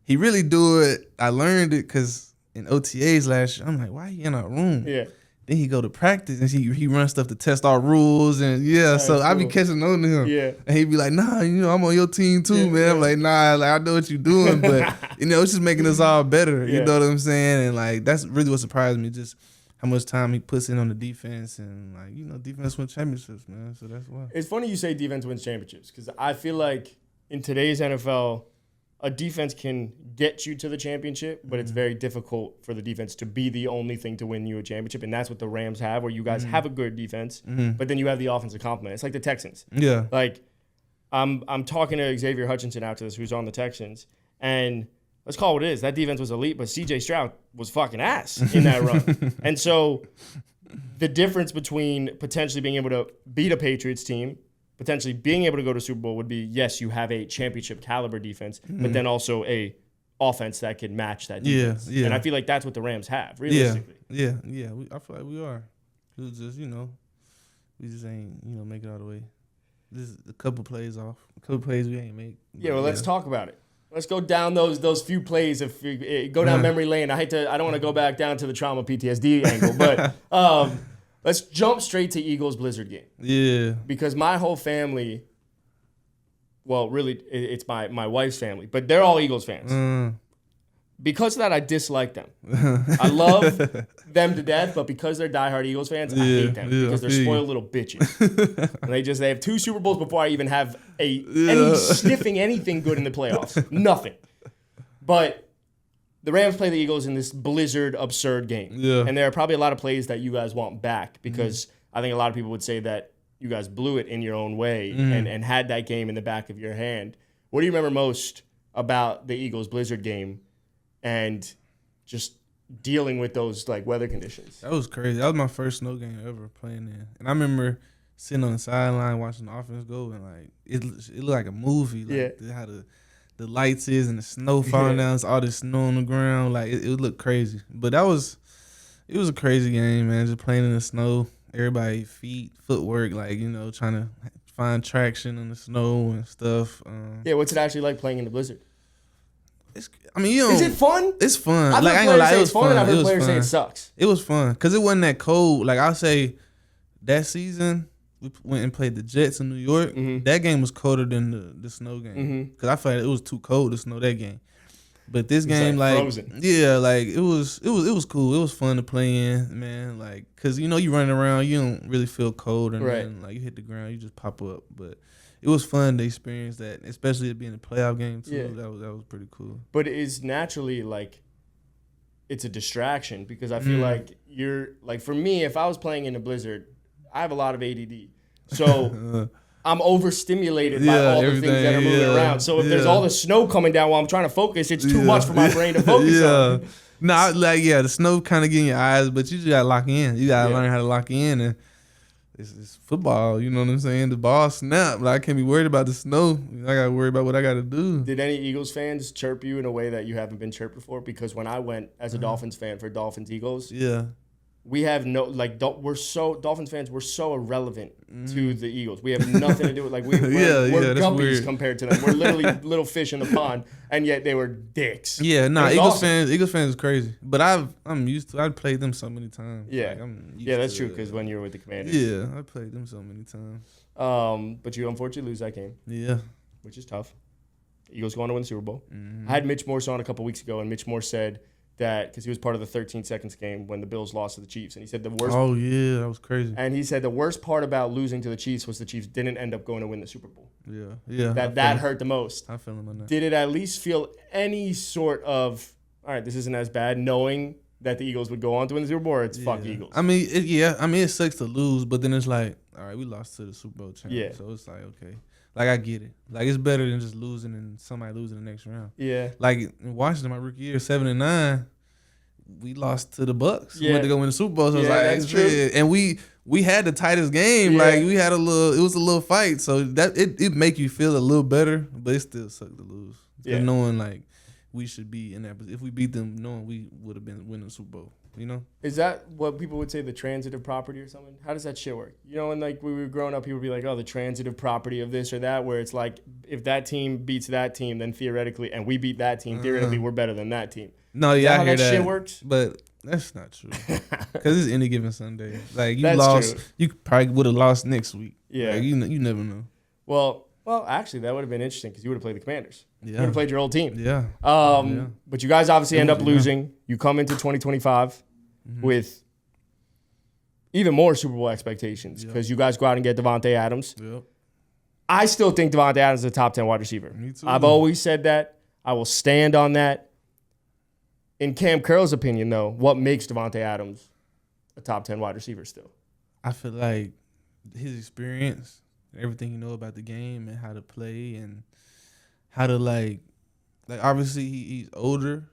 he really do it. I learned it cause in OTAs last year, I'm like, why he in our room? Yeah. Then he go to practice and he runs stuff to test our rules, and so cool. I be catching on to him. Yeah. And he be like, nah, I'm on your team too, man. I'm like, nah, like I know what you're doing, but it's just making us all better. You know what I'm saying? And like that's really what surprised me, just how much time he puts in on the defense, and like defense wins championships, man. So that's why. It's funny you say defense wins championships, because I feel like in today's NFL, a defense can get you to the championship, but it's very difficult for the defense to be the only thing to win you a championship. And that's what the Rams have, where you guys have a good defense, but then you have the offensive complement. It's like the Texans. Yeah. Like, I'm talking to Xavier Hutchinson after this, who's on the Texans, and let's call it what it is. That defense was elite, but C.J. Stroud was fucking ass in that run. And so the difference between potentially being able to beat a Patriots team, potentially being able to go to Super Bowl, would be, yes, you have a championship caliber defense, but then also a offense that can match that defense. Yeah. And I feel like that's what the Rams have, realistically. Yeah. I feel like we are. It was just, we just ain't, make it all the way. This is a couple plays off. A couple plays we ain't make. Yeah, well, let's talk about it. Let's go down those few plays. If you go down memory lane, I don't want to go back down to the trauma PTSD angle, but let's jump straight to Eagles Blizzard game. Yeah. Because my whole family, well, really, it's my wife's family, but they're all Eagles fans. Because of that, I dislike them. I love them to death, but because they're diehard Eagles fans, I hate them because they're spoiled little bitches. And they have 2 Super Bowls before I even have any sniffing anything good in the playoffs. Nothing. But the Rams play the Eagles in this blizzard, absurd game. Yeah. And there are probably a lot of plays that you guys want back, because I think a lot of people would say that you guys blew it in your own way and had that game in the back of your hand. What do you remember most about the Eagles Blizzard game and just dealing with those weather conditions? That was crazy. That was my first snow game ever playing in. And I remember sitting on the sideline watching the offense go, and it looked like a movie. How the lights is and the snow falling down, all this snow on the ground. It looked crazy. But it was a crazy game, man. Just playing in the snow. Everybody footwork, trying to find traction in the snow and stuff. What's it actually like playing in the blizzard? Is it fun? It's fun. I've heard players say it's fun, and I've heard players say it sucks. It was fun because it wasn't that cold. I'll say that season we went and played the Jets in New York. That game was colder than the snow game because I felt like it was too cold to snow that game. But this game, frozen. It was cool. It was fun to play in, man. Cause you running around, you don't really feel cold, and then you hit the ground, you just pop up. But it was fun to experience that, especially it being a playoff game too. Yeah. That was pretty cool. But it is naturally it's a distraction, because I feel like you're for me, if I was playing in a blizzard, I have a lot of ADD, so I'm overstimulated by all the things that are moving around. So if there's all the snow coming down while I'm trying to focus, it's too much for my brain to focus on. No, the snow kind of get in your eyes, but you just gotta lock in. You gotta learn how to lock in, and it's football. You know what I'm saying? The ball snap. I can't be worried about the snow. I gotta worry about what I gotta do. Did any Eagles fans chirp you in a way that you haven't been chirped before? Because when I went as a Dolphins fan for Dolphins Eagles, we have no Dolphins fans. We're so irrelevant to the Eagles. We have nothing to do with we're guppies weird. Compared to them. We're literally little fish in the pond, and yet they were dicks. Yeah, Eagles fans is crazy. But I'm used to. I've played them so many times. Yeah, that's true. Because when you were with the Commanders, yeah, I played them so many times. But you unfortunately lose that game. Yeah, which is tough. The Eagles go on to win the Super Bowl. Mm-hmm. I had Mitch Morse on a couple weeks ago, and Mitch Morse said that because he was part of the 13 seconds game when the Bills lost to the Chiefs, and he said the worst. Oh yeah, that was crazy. And he said the worst part about losing to the Chiefs was the Chiefs didn't end up going to win the Super Bowl. Yeah. That hurt the most. I feel him on that. Did it at least feel any sort of all right? This isn't as bad, knowing that the Eagles would go on to win the Super Bowl. Or it's fuck Eagles. I mean, it sucks to lose, but then it's like, all right, we lost to the Super Bowl champ. Yeah. So it's like, okay. I get it. It's better than just losing and somebody losing the next round. Yeah. In Washington, my rookie year, 7-9, we lost to the Bucks. Yeah. We went to go win the Super Bowl. So it's like, that's true. And we had the tightest game. Yeah. We had it was a little fight. So that it make you feel a little better, but it still sucked to lose. Yeah. Knowing we should be in that position. If we beat them, knowing we would have been winning the Super Bowl. Is that what people would say, the transitive property or something? How does that shit work? And when we were growing up, people would be like, oh, the transitive property of this or that, where it's like if that team beats that team, then theoretically, and we beat that team, theoretically, we're better than that team. No, yeah, I hear that shit works? But that's not true. Because it's any given Sunday. You that's lost, true. You probably would have lost next week. Yeah. You never know. Well, actually, that would have been interesting because you would have played the Commanders. Yeah. You would have played your old team. Yeah. But you guys obviously end up losing. You come into 2025 with even more Super Bowl expectations because you guys go out and get Davante Adams. Yep. I still think Davante Adams is a top 10 wide receiver. Me too. I've always said that. I will stand on that. In Kam Curl's opinion, though, what makes Davante Adams a top 10 wide receiver still? I feel like his experience, everything you know about the game and how to play and how to obviously he's older.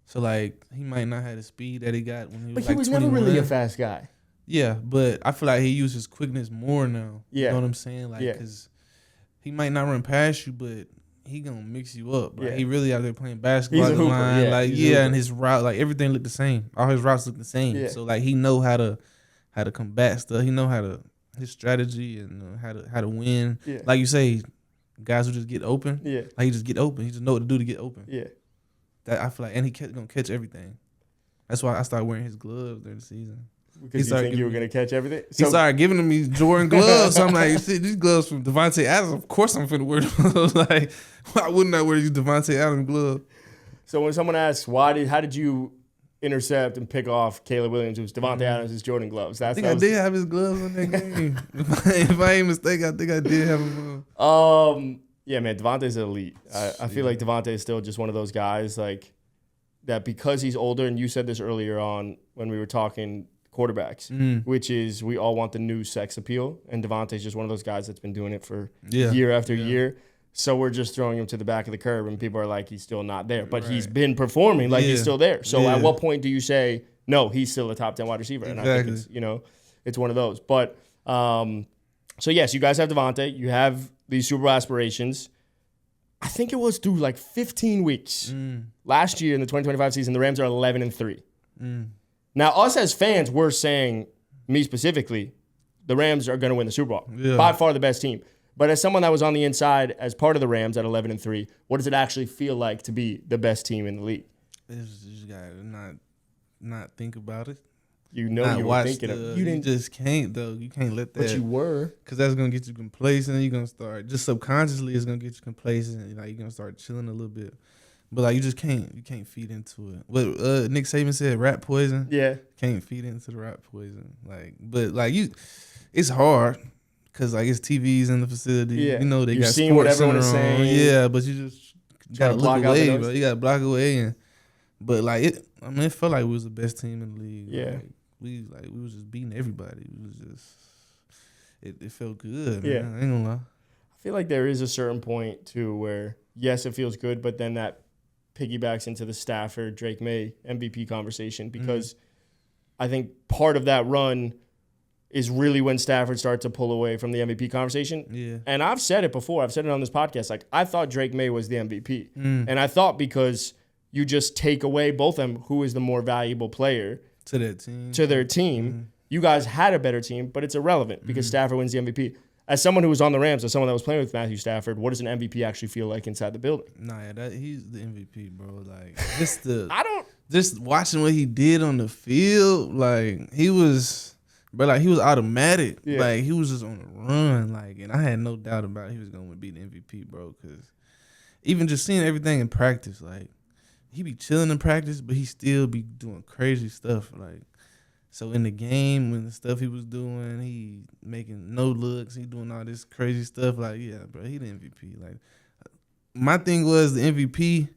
So he might not have the speed that he got when he was But he was never really a fast guy. Yeah, but I feel like he uses his quickness more now. Yeah. You know what I'm saying? Because he might not run past you, but he gonna mix you up. Right? Yeah. He really out there playing basketball. He's a hooper. Line. And his route, everything looked the same. All his routes look the same. Yeah. So he know how to combat stuff. He know his strategy and how to win. Yeah. Like you say, guys who just get open. Yeah. He just get open. He just know what to do to get open. Yeah. That I feel and he gonna catch everything. That's why I started wearing his gloves during the season. Because you think you were gonna catch everything. So, he started giving me Jordan gloves. So I'm like, shit, these gloves from Davante Adams. Of course I'm finna wear them. Why wouldn't I wear these Davante Adams gloves? So when someone asks how did you intercept and pick off Caleb Williams, it was Davante Adams' Jordan gloves. I did have his gloves on that game. if I ain't mistaken, I think I did have them on. Yeah, man, Davante's elite. I feel like Davante is still just one of those guys that because he's older, and you said this earlier on when we were talking quarterbacks, which is we all want the new sex appeal, and Davante's just one of those guys that's been doing it for year after year. So we're just throwing him to the back of the curb, and people are like, he's still not there. But he's been performing he's still there. So at what point do you say, no, he's still a top 10 wide receiver? And I think it's one of those. But so yes, you guys have Davante. You have these Super Bowl aspirations. I think it was through 15 weeks. Last year in the 2025 season, the Rams are 11-3. Now, us as fans, we're saying, me specifically, the Rams are going to win the Super Bowl. Yeah. By far the best team. But as someone that was on the inside as part of the Rams at 11-3, what does it actually feel like to be the best team in the league? You just got to not think about it. You were thinking of you just can't, though. You can't let that. But you were. Because that's going to get you complacent. You're going to start, just subconsciously, it's going to get you complacent. You're going to start chilling a little bit. But you just can't feed into it. What Nick Saban said, rat poison. Yeah. Can't feed into the rat poison. It's hard because it's TVs in the facility. Yeah. They You're got seeing what everyone is saying. saying. Yeah, but you just gotta look away, bro. You gotta block away it felt like we was the best team in the league. Yeah. We was just beating everybody. We was just it felt good. Yeah. Man. I ain't gonna lie. I feel like there is a certain point too where yes, it feels good, but then that piggybacks into the Stafford, Drake Maye MVP conversation because I think part of that run is really when Stafford started to pull away from the MVP conversation. Yeah. And I've said it before. I've said it on this podcast. I thought Drake Maye was the MVP. And I thought because you just take away both of them, who is the more valuable player. to their team. Mm-hmm. You guys had a better team, but it's irrelevant because Stafford wins the MVP. As someone who was on the Rams, as someone that was playing with Matthew Stafford, what does an MVP actually feel like inside the building? He's the MVP, bro. Like just watching what he did on the field, like he was automatic. Yeah. Like he was just on the run, like, and I had no doubt about he was going to be the MVP, bro. Because even just seeing everything in practice, like he be chilling in practice, but he still be doing crazy stuff, like. So in the game, when the stuff he was doing, he making no looks, he doing all this crazy stuff. Like, yeah, bro, he the MVP. Like, my thing was the MVP.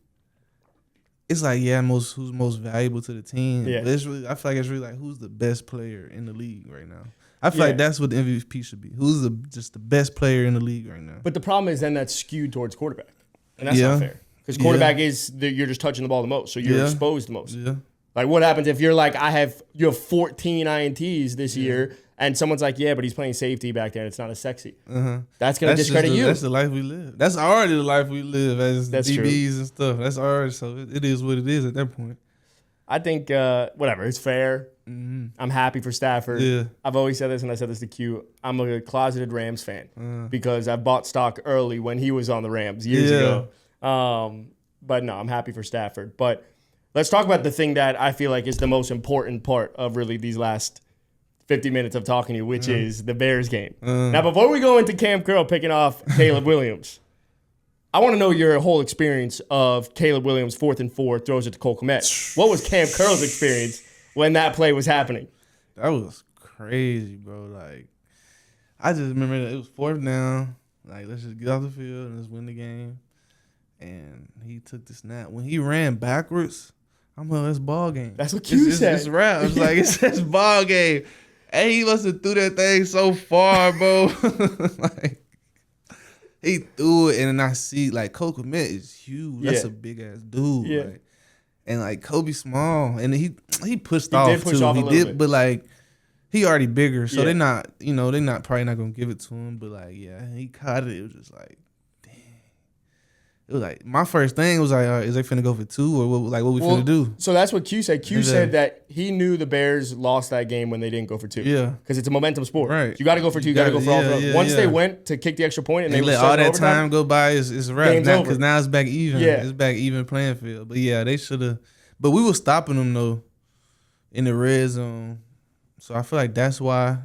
It's like, yeah, who's most valuable to the team. Yeah. But it's really, I feel like it's really like who's the best player in the league right now. I feel like that's what the MVP should be. Who's just the best player in the league right now? But the problem is then that's skewed towards quarterback, and that's not fair because quarterback is you're just touching the ball the most, so you're exposed the most. Yeah. Like, what happens if you're like, you have 14 INTs this year, and someone's like, yeah, but he's playing safety back there, and it's not as sexy. That's going to discredit you. That's the life we live. That's already the life we live as DBs and stuff. That's already, so it is what it is at that point. I think, whatever, it's fair. I'm happy for Stafford. Yeah. I've always said this, and I said this to Q. I'm a closeted Rams fan because I bought stock early when he was on the Rams years ago. But no, I'm happy for Stafford. But let's talk about the thing that I feel like is the most important part of really these last 50 minutes of talking to you, which is the Bears game. Now, before we go into Kam Curl picking off Caleb Williams, I want to know your whole experience of Caleb Williams 4th and 4, throws it to Cole Kmet. What was Kam Curl's experience when that play was happening? That was crazy, bro. Like, I just remember that it was 4th down. Like, let's just get off the field and let's win the game. And he took the snap. When he ran backwards, I'm like, it's ball game. That's what Q said. It's rap. It's like, it's ball game. And he must have threw that thing so far, bro. Like, he threw it, and then I see, like, Cole Kmet is huge. That's a big-ass dude. Yeah. Like, and, like, Kobe small. And he pushed off, too. He did, but, like, he already bigger. So they're not, probably not going to give it to him. But, like, he caught it. It was just like, it was like, my first thing was like, is they finna go for 2 or what we finna do? So that's what Q said. Q said that he knew the Bears lost that game when they didn't go for 2. Yeah. Because it's a momentum sport. Right. You got to go for 2. You got to go for all. Once they went to kick the extra point and they let all that time go by, it's a wrap. Because now it's back even. Yeah. It's back even playing field. But yeah, they should have. But we were stopping them though in the red zone. So I feel like that's why.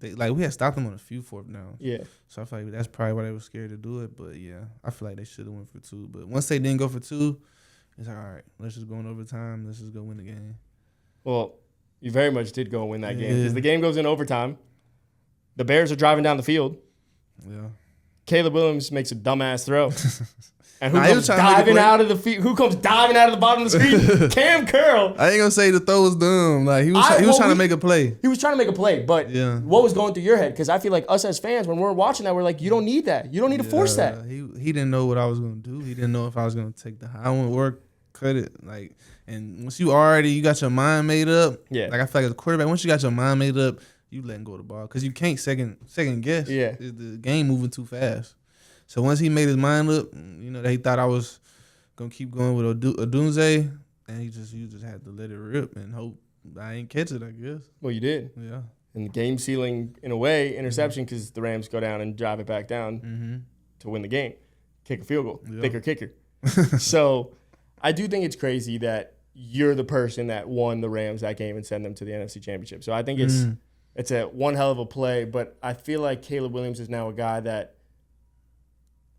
We had stopped them on a few 4th downs. Yeah. So I feel like that's probably why they were scared to do it. But, yeah, I feel like they should have went for 2. But once they didn't go for 2, it's like, all right, let's just go in overtime. Let's just go win the game. Well, you very much did go and win that game because the game goes in overtime. The Bears are driving down the field. Yeah. Caleb Williams makes a dumbass throw. And who comes diving out of the feet? Who comes diving out of the bottom of the screen? Kam Curl. I ain't gonna say the throw was dumb. Like he was trying to make a play. He was trying to make a play, but what was going through your head? Because I feel like us as fans, when we're watching that, we're like, you don't need that. You don't need to force that. He didn't know what I was gonna do. He didn't know if I was gonna take the high one or cut it. Like, and once you got your mind made up. Yeah. Like I feel like as a quarterback, once you got your mind made up, you letting go of the ball because you can't second guess. Yeah. The game moving too fast. So once he made his mind up, that he thought I was gonna keep going with Odunze, and you just had to let it rip and hope I ain't catch it, I guess. Well, you did. Yeah. And the game sealing, in a way, interception because the Rams go down and drive it back down to win the game. Kick a field goal. Thicker kicker. So I do think it's crazy that you're the person that won the Rams that game and sent them to the NFC Championship. So I think it's a one hell of a play, but I feel like Caleb Williams is now a guy that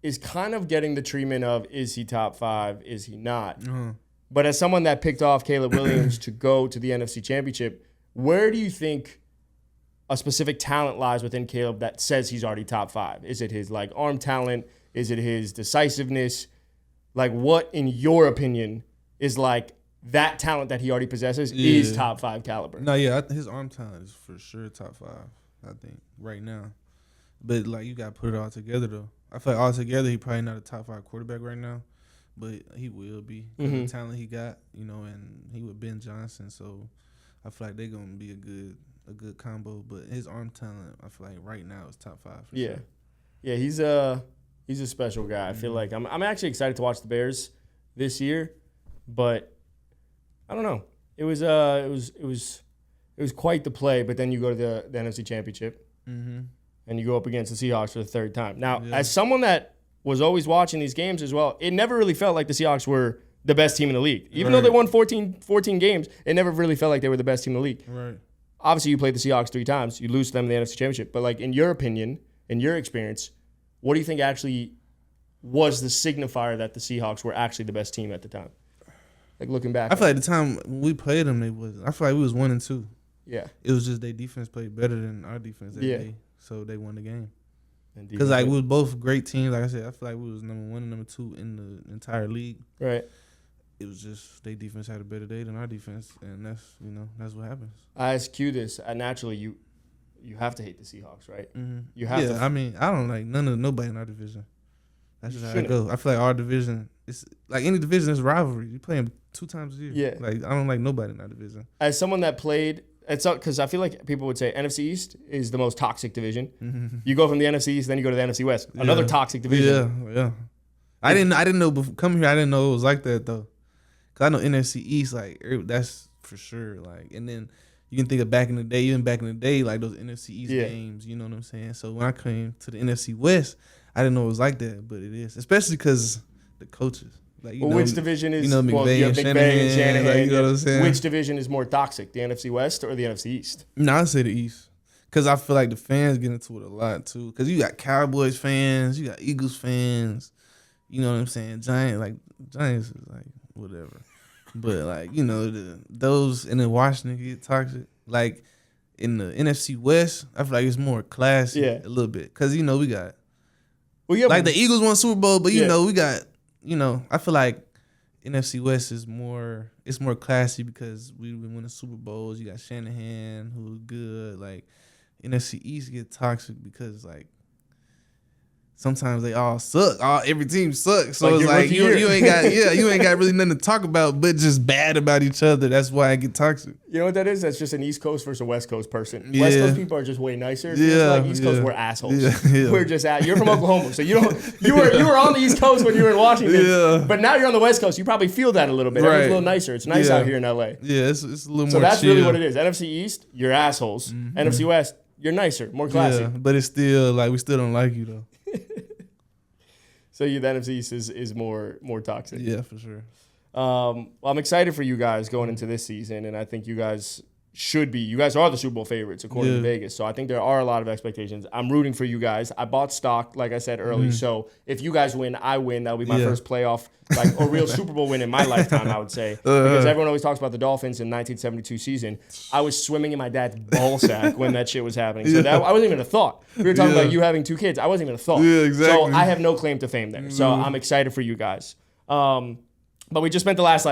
is kind of getting the treatment of, is he top 5, is he not? But as someone that picked off Caleb Williams to go to the NFC Championship, where do you think a specific talent lies within Caleb that says he's already top 5? Is it his arm talent? Is it his decisiveness? What, in your opinion, is that talent that he already possesses is top 5 caliber? No, yeah, his arm talent is for sure top 5, I think, right now. But, you got to put it all together, though. I feel like all together, he probably not a top 5 quarterback right now, but he will be. The talent he got, and he with Ben Johnson, so I feel like they're going to be a good combo. But his arm talent, I feel like right now is top 5 for sure. Yeah, he's a special guy. I feel like I'm actually excited to watch the Bears this year, but I don't know. It was It was quite the play, but then you go to the NFC Championship, and you go up against the Seahawks for the third time. Now, as someone that was always watching these games as well, it never really felt like the Seahawks were the best team in the league. Even though they won 14 games, it never really felt like they were the best team in the league. Right. Obviously, you played the Seahawks 3 times. You lose to them in the NFC Championship. But, like, in your opinion, in your experience, what do you think actually was the signifier that the Seahawks were actually the best team at the time? Like, looking back. I feel like the time when we played them, I feel like we was 1-2. Yeah. It was just their defense played better than our defense that day. So they won the game. Because, like, we were both great teams. Like I said, I feel like we was number 1 and number 2 in the entire league. Right. It was just their defense had a better day than our defense, and that's what happens. I ask you this. Naturally, you have to hate the Seahawks, right? Mm-hmm. You have to. I mean, I don't like nobody in our division. That's just how it goes. I feel like our division, it's like any division is rivalry. You play them 2 times a year. Yeah. Like, I don't like nobody in our division. As someone that played, it's because I feel like people would say NFC East is the most toxic division. Mm-hmm. You go from the NFC East, then you go to the NFC West, another toxic division. Yeah. I didn't know before coming here. I didn't know it was like that though. Cause I know NFC East, like that's for sure. Like, and then you can think of back in the day, like those NFC East games. You know what I'm saying? So when I came to the NFC West, I didn't know it was like that, but it is, especially because the coaches. Like, which division is? McVay and Shanahan. Like, you know what I'm saying? Which division is more toxic, the NFC West or the NFC East? No, I'd say the East. Because I feel like the fans get into it a lot, too. Because you got Cowboys fans, you got Eagles fans. You know what I'm saying? Giants is like, whatever. But, like, those in the Washington get toxic. Like, in the NFC West, I feel like it's more classy a little bit. Because, we got, like, the Eagles won Super Bowl, but, we got, I feel like NFC West is more classy because we've been winning Super Bowls. You got Shanahan, who's good. Like, NFC East get toxic because, like, sometimes they all suck. Every team sucks. So it's like you ain't got really nothing to talk about but just bad about each other. That's why I get toxic. You know what that is? That's just an East Coast versus a West Coast person. Yeah. West Coast people are just way nicer. Like East Coast, we're assholes. Yeah. We're just you're from Oklahoma, so you were on the East Coast when you were in Washington. But now you're on the West Coast. You probably feel that a little bit. Everyone's a little nicer. It's nice out here in LA. Yeah, it's a little more. So that's chill. really what it is. NFC East, you're assholes. Mm-hmm. NFC West, you're nicer, more classy. Yeah, but it's still like we still don't like you though. So the NFC East is more toxic. Yeah, for sure. Well, I'm excited for you guys going into this season, and I think you guys should be. You guys are the Super Bowl favorites according to Vegas, so I think there are a lot of expectations. I'm rooting for you guys. I bought stock, like I said early, so if you guys win, I win. That'll be my first playoff, or real Super Bowl win in my lifetime, I would say. Because everyone always talks about the Dolphins in 1972 season. I was swimming in my dad's ball sack when that shit was happening. So I wasn't even a thought. We were talking about you having 2 kids. I wasn't even a thought. Yeah, exactly. So I have no claim to fame there. So I'm excited for you guys. But we just spent the last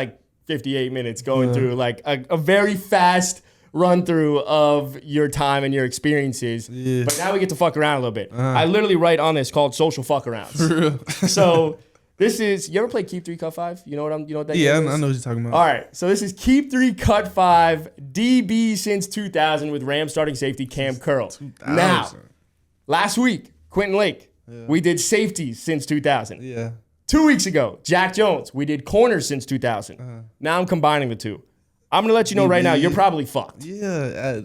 58 minutes going through a very fast run through of your time and your experiences. Yeah. But now we get to fuck around a little bit. I literally write on this called social fuck arounds. So this is, you ever play Keep 3 Cut 5? You know what that is? I know what you're talking about. All right. So this is Keep 3 Cut 5 DBs Since 2000 with Rams starting safety Kam Curl. 2000. Now, last week, Quentin Lake, we did safeties since 2000. Yeah. 2 weeks ago, Jack Jones, we did corners since 2000. Now I'm combining the two. I'm going to let you know right now, you're probably fucked. Yeah.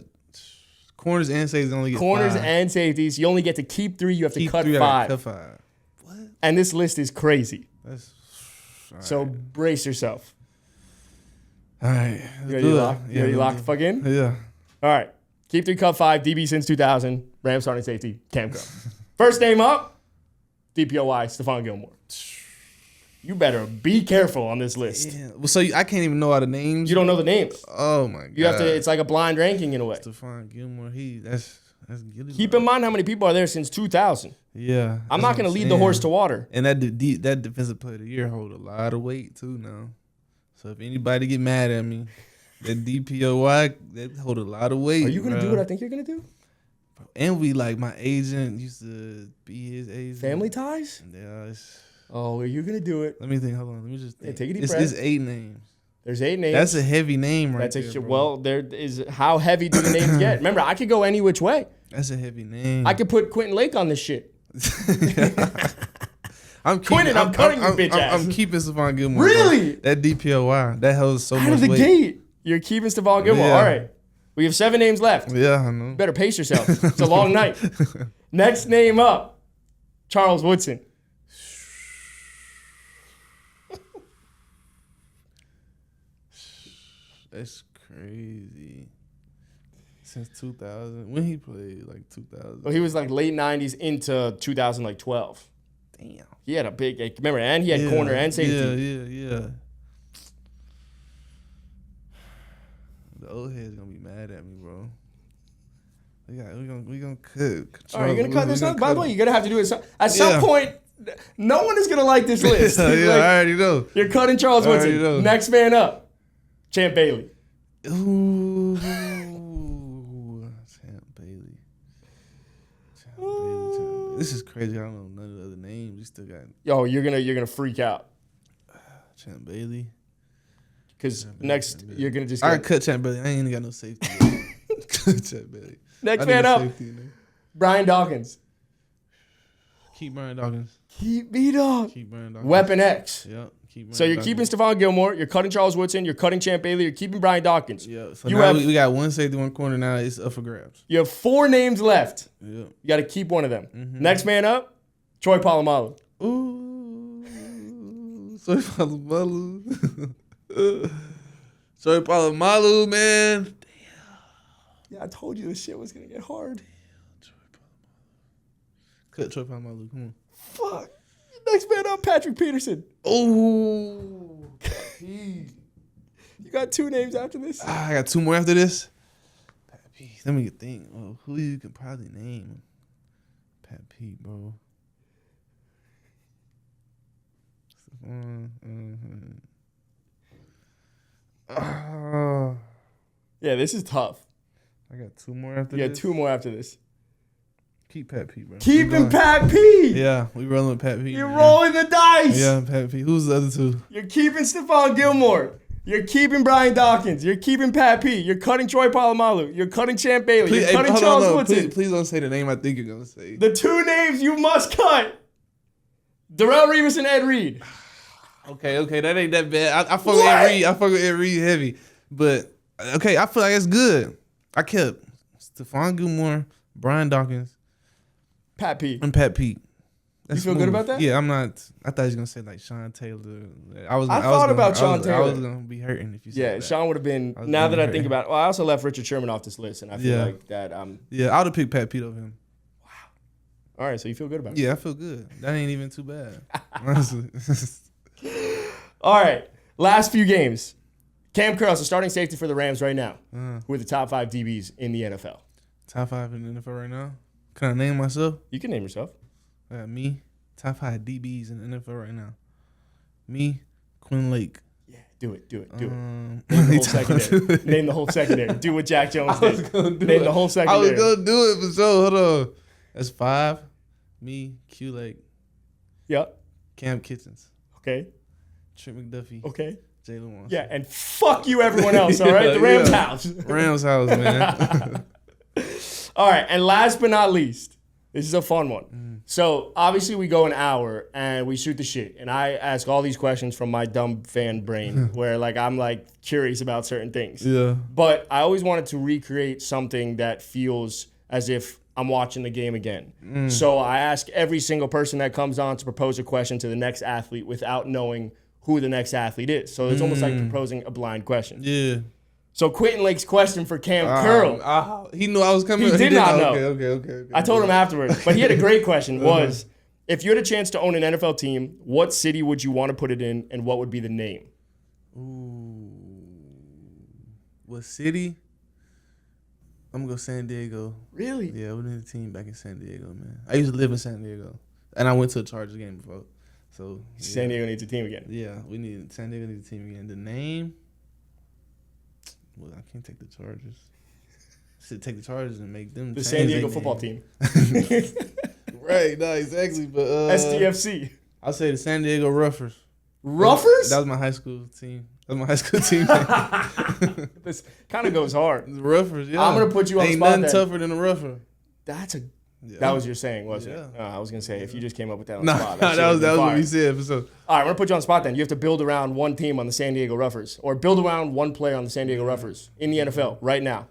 Corners and safeties only get corners 5. And safeties. You only get to keep 3. You have to cut 5. Cut 5. What? And this list is crazy. That's so brace yourself. All right. You ready to lock the fuck in? Yeah. All right. Keep 3 cut 5. DB since 2000. Rams starting safety. Kam Curl. First name up. DPOY. Stephon Gilmore. You better be careful on this list. Yeah. Well, so I can't even know all the names. You don't know the names. Oh my god. You have to. It's like a blind ranking in a way. Stephon Gilmore. That's good. Keep in mind how many people are there since 2000. Yeah. I'm not going to lead the horse to water. And that defensive player of the year hold a lot of weight too now. So if anybody get mad at me, that DPOY that hold a lot of weight. Are you going to do what I think you're going to do? And my agent used to be his agent. Family ties? Yeah. Oh, are you going to do it? Let me think. Hold on. Let me just think. Yeah, take a deep breath. It's 8 names. There's 8 names. That's a heavy name right there, well, there is. How heavy do the names get? Remember, I could go any which way. That's a heavy name. I could put Quentin Lake on this shit. I'm cutting you, bitch ass. I'm keeping Stephon Gilmore. Really? That DPOY. That holds so much weight. Out of the gate. You're keeping Stephon Gilmore. Yeah. All right. We have 7 names left. Yeah, I know. You better pace yourself. It's a long night. Next name up, Charles Woodson. That's crazy. Since 2000. When he played, like 2000. Well, he was like late 90s into 2012. Damn. He had a big, remember, and he had corner and safety. Yeah. The old head's gonna be mad at me, bro. We gonna cut. All right, you're gonna cut this up? By the way, you're gonna have to do it. At some point, no one is gonna like this list. I already know. You're cutting Charles Woodson. Next man up, Champ Bailey. Ooh. Champ Bailey. This is crazy. I don't know none of the other names. You still got. Yo, you're gonna freak out. Champ Bailey. Because next you're gonna just. I cut Champ Bailey. I ain't even got no safety. Cut Champ Bailey. Next man up, Brian Dawkins. Keep Brian Dawkins. Keep B-Dog. Keep Brian Dawkins. Weapon X. Yeah. So you're keeping Stephon Gilmore, you're cutting Charles Woodson, you're cutting Champ Bailey, you're keeping Brian Dawkins. Yeah. So now we got one safety, one corner. Now it's up for grabs. You have 4 names left. Yeah. You got to keep one of them. Mm-hmm. Next man up, Troy Polamalu. Ooh. Troy Polamalu. Troy Polamalu, man. Damn. Yeah, I told you this shit was gonna get hard. Damn, Cut Troy Polamalu. Come on. Fuck. Next man up, Patrick Peterson. Oh. You got 2 names after this? I got 2 more after this. Pat P. Let me think. Oh, who you can probably name? Pat P, bro. Yeah, this is tough. I got 2 more after this. You got 2 more after this. Keep Pat P, bro. Keeping Pat P. Yeah, we rolling with Pat P. You're rolling the dice. Yeah, Pat P. Who's the other 2? You're keeping Stephon Gilmore. You're keeping Brian Dawkins. You're keeping Pat P. You're cutting Troy Polamalu. You're cutting Champ Bailey. You're cutting Charles Woodson. Please don't say the name I think you're going to say. The 2 names you must cut. Darrelle Revis and Ed Reed. Okay, that ain't that bad. I fuck with Ed Reed. I fuck with Ed Reed heavy. But, okay, I feel like it's good. I kept Stephon Gilmore, Brian Dawkins, Pat P. and Pat P. You feel good about that? Yeah, I'm not. I thought he was going to say like Sean Taylor. I thought about Sean Taylor. I was going to be hurting if you said that. Sean would have been, now that I think about it. Well, I also left Richard Sherman off this list, and I feel like that. Yeah, I would have picked Pat P over him. Wow. All right, so you feel good about it? Yeah, I feel good. That ain't even too bad, honestly. All right, last few games. Kam Curl, so starting safety for the Rams right now. Who are the top 5 DBs in the NFL? Top 5 in the NFL right now? Can I name myself? You can name yourself. Me. Top 5 DBs in the NFL right now. Me, Quinn Lake. Yeah, do it. Name the whole secondary. Name the whole secondary. Do what Jack Jones did. Name the whole secondary. I was going to do it for sure. Hold on. That's 5. Me, Q Lake. Yep. Cam Kitchens. Okay. Trent McDuffie. Okay. Jalen Watson. Yeah, and fuck you everyone else, all right? The Rams house. Rams house, man. All right, and last but not least, this is a fun one. So obviously we go an hour and we shoot the shit, and I ask all these questions from my dumb fan brain where like I'm like curious about certain things. Yeah. But I always wanted to recreate something that feels as if I'm watching the game again. So I ask every single person that comes on to propose a question to the next athlete without knowing who the next athlete is. So it's almost like proposing a blind question. Yeah. So Quentin Lake's question for Kam Curl. He knew I was coming. He did not know. Okay. I told him afterwards. But he had a great question. Was, if you had a chance to own an NFL team, what city would you want to put it in, and what would be the name? Ooh. What city? I'm going to go San Diego. Really? Yeah, we need a team back in San Diego, man. I used to live in San Diego. And I went to a Chargers game before. So yeah. San Diego needs a team again. Yeah, San Diego needs a team again. The name? Well, I can't take the Chargers. I should take the Chargers and make them the San Diego football team. Right, no, exactly. But SDFC. I'll say the San Diego Roughers. Roughers? That was my high school team. This kind of goes hard. The Roughers, yeah. I'm going to put you on the spot. Ain't nothing tougher than a Rougher. That was your saying, wasn't it? I was going to say, if you just came up with that on the spot. That was what we said. So. All right, I'm going to put you on the spot then. You have to build around one team on the San Diego Roughers, or build around one player on the San Diego Roughers in the NFL right now.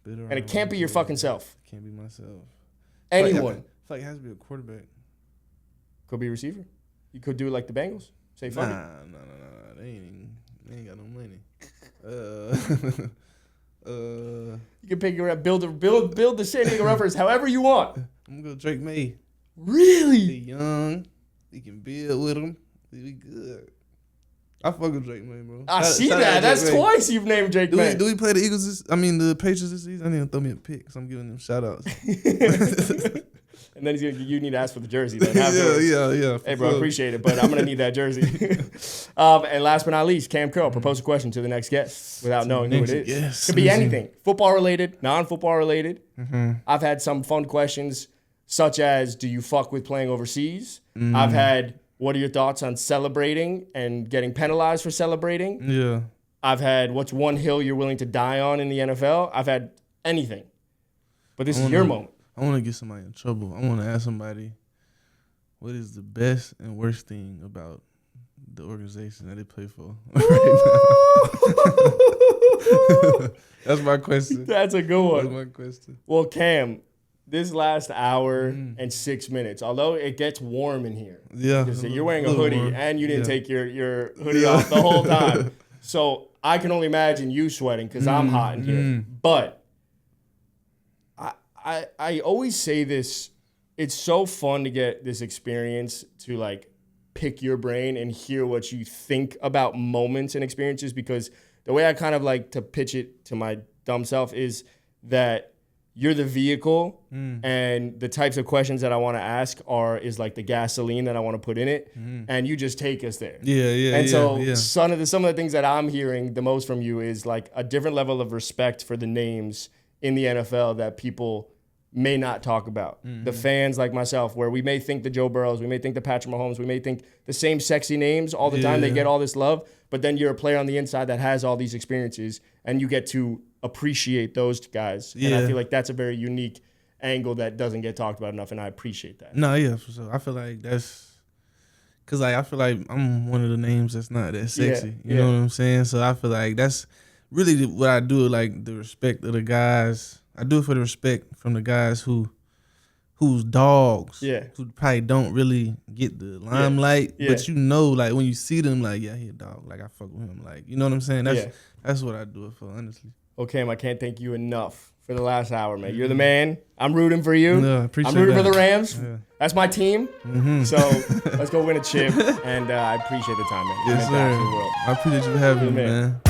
And it can't be your fucking self. Can't be myself. Anyone. I feel like it has to be a quarterback. Could be a receiver. You could do it like the Bengals. Say fuck it. Nah. They ain't got no money. You can pick your build the San Diego Rovers however you want. I'm gonna go Drake Maye. Really? He young. He can build with him. He good. I fuck with Drake Maye, bro. I see that. That's twice you've named Drake Maye. Do we play the Eagles? The Patriots this season? I need to throw me a pick, so I'm giving them shout outs. And then you need to ask for the jersey then. Yeah. Hey, bro, I appreciate it, but I'm going to need that jersey. And last but not least, Kam Curl, propose a question to the next guest without knowing who it is. Yes. Could be anything. Football related, non-football related. Mm-hmm. I've had some fun questions, such as, do you fuck with playing overseas? I've had, what are your thoughts on celebrating and getting penalized for celebrating? Yeah. I've had, what's one hill you're willing to die on in the NFL? I've had anything. But this is your moment. I want to get somebody in trouble. I want to ask somebody, what is the best and worst thing about the organization that they play for right now? That's my question. That's a good one. That's my question. Well, Cam, this last hour and 6 minutes, although it gets warm in here. Yeah. You're wearing a hoodie and you didn't take your hoodie off the whole time. So I can only imagine you sweating because I'm hot in here. But I always say this, it's so fun to get this experience to like pick your brain and hear what you think about moments and experiences, because the way I kind of like to pitch it to my dumb self is that you're the vehicle and the types of questions that I want to ask is like the gasoline that I want to put in it, and you just take us there. And so some of the things that I'm hearing the most from you is like a different level of respect for the names in the NFL that people may not talk about. The fans like myself, where we may think the Joe Burrows, we may think the Patrick Mahomes, we may think the same sexy names all the time. They get all this love, but then you're a player on the inside that has all these experiences, and you get to appreciate those guys. And I feel like that's a very unique angle that doesn't get talked about enough, and I appreciate that. No, yeah, for sure. I feel like that's because I feel like I'm one of the names that's not that sexy. You know what I'm saying? So I feel like that's really what I do, like the respect of the guys. I do it for the respect from the guys who's dogs. Who probably don't really get the limelight. But you know, like when you see them, like, he a dog. Like I fuck with him. Like, you know what I'm saying? That's what I do it for, honestly. Okay, I can't thank you enough for the last hour, man. You're the man. I'm rooting for you. No, I appreciate I'm rooting that. for the Rams. That's my team. So let's go win a chip. And I appreciate the time, man. Yes, sir. I appreciate you having me, man.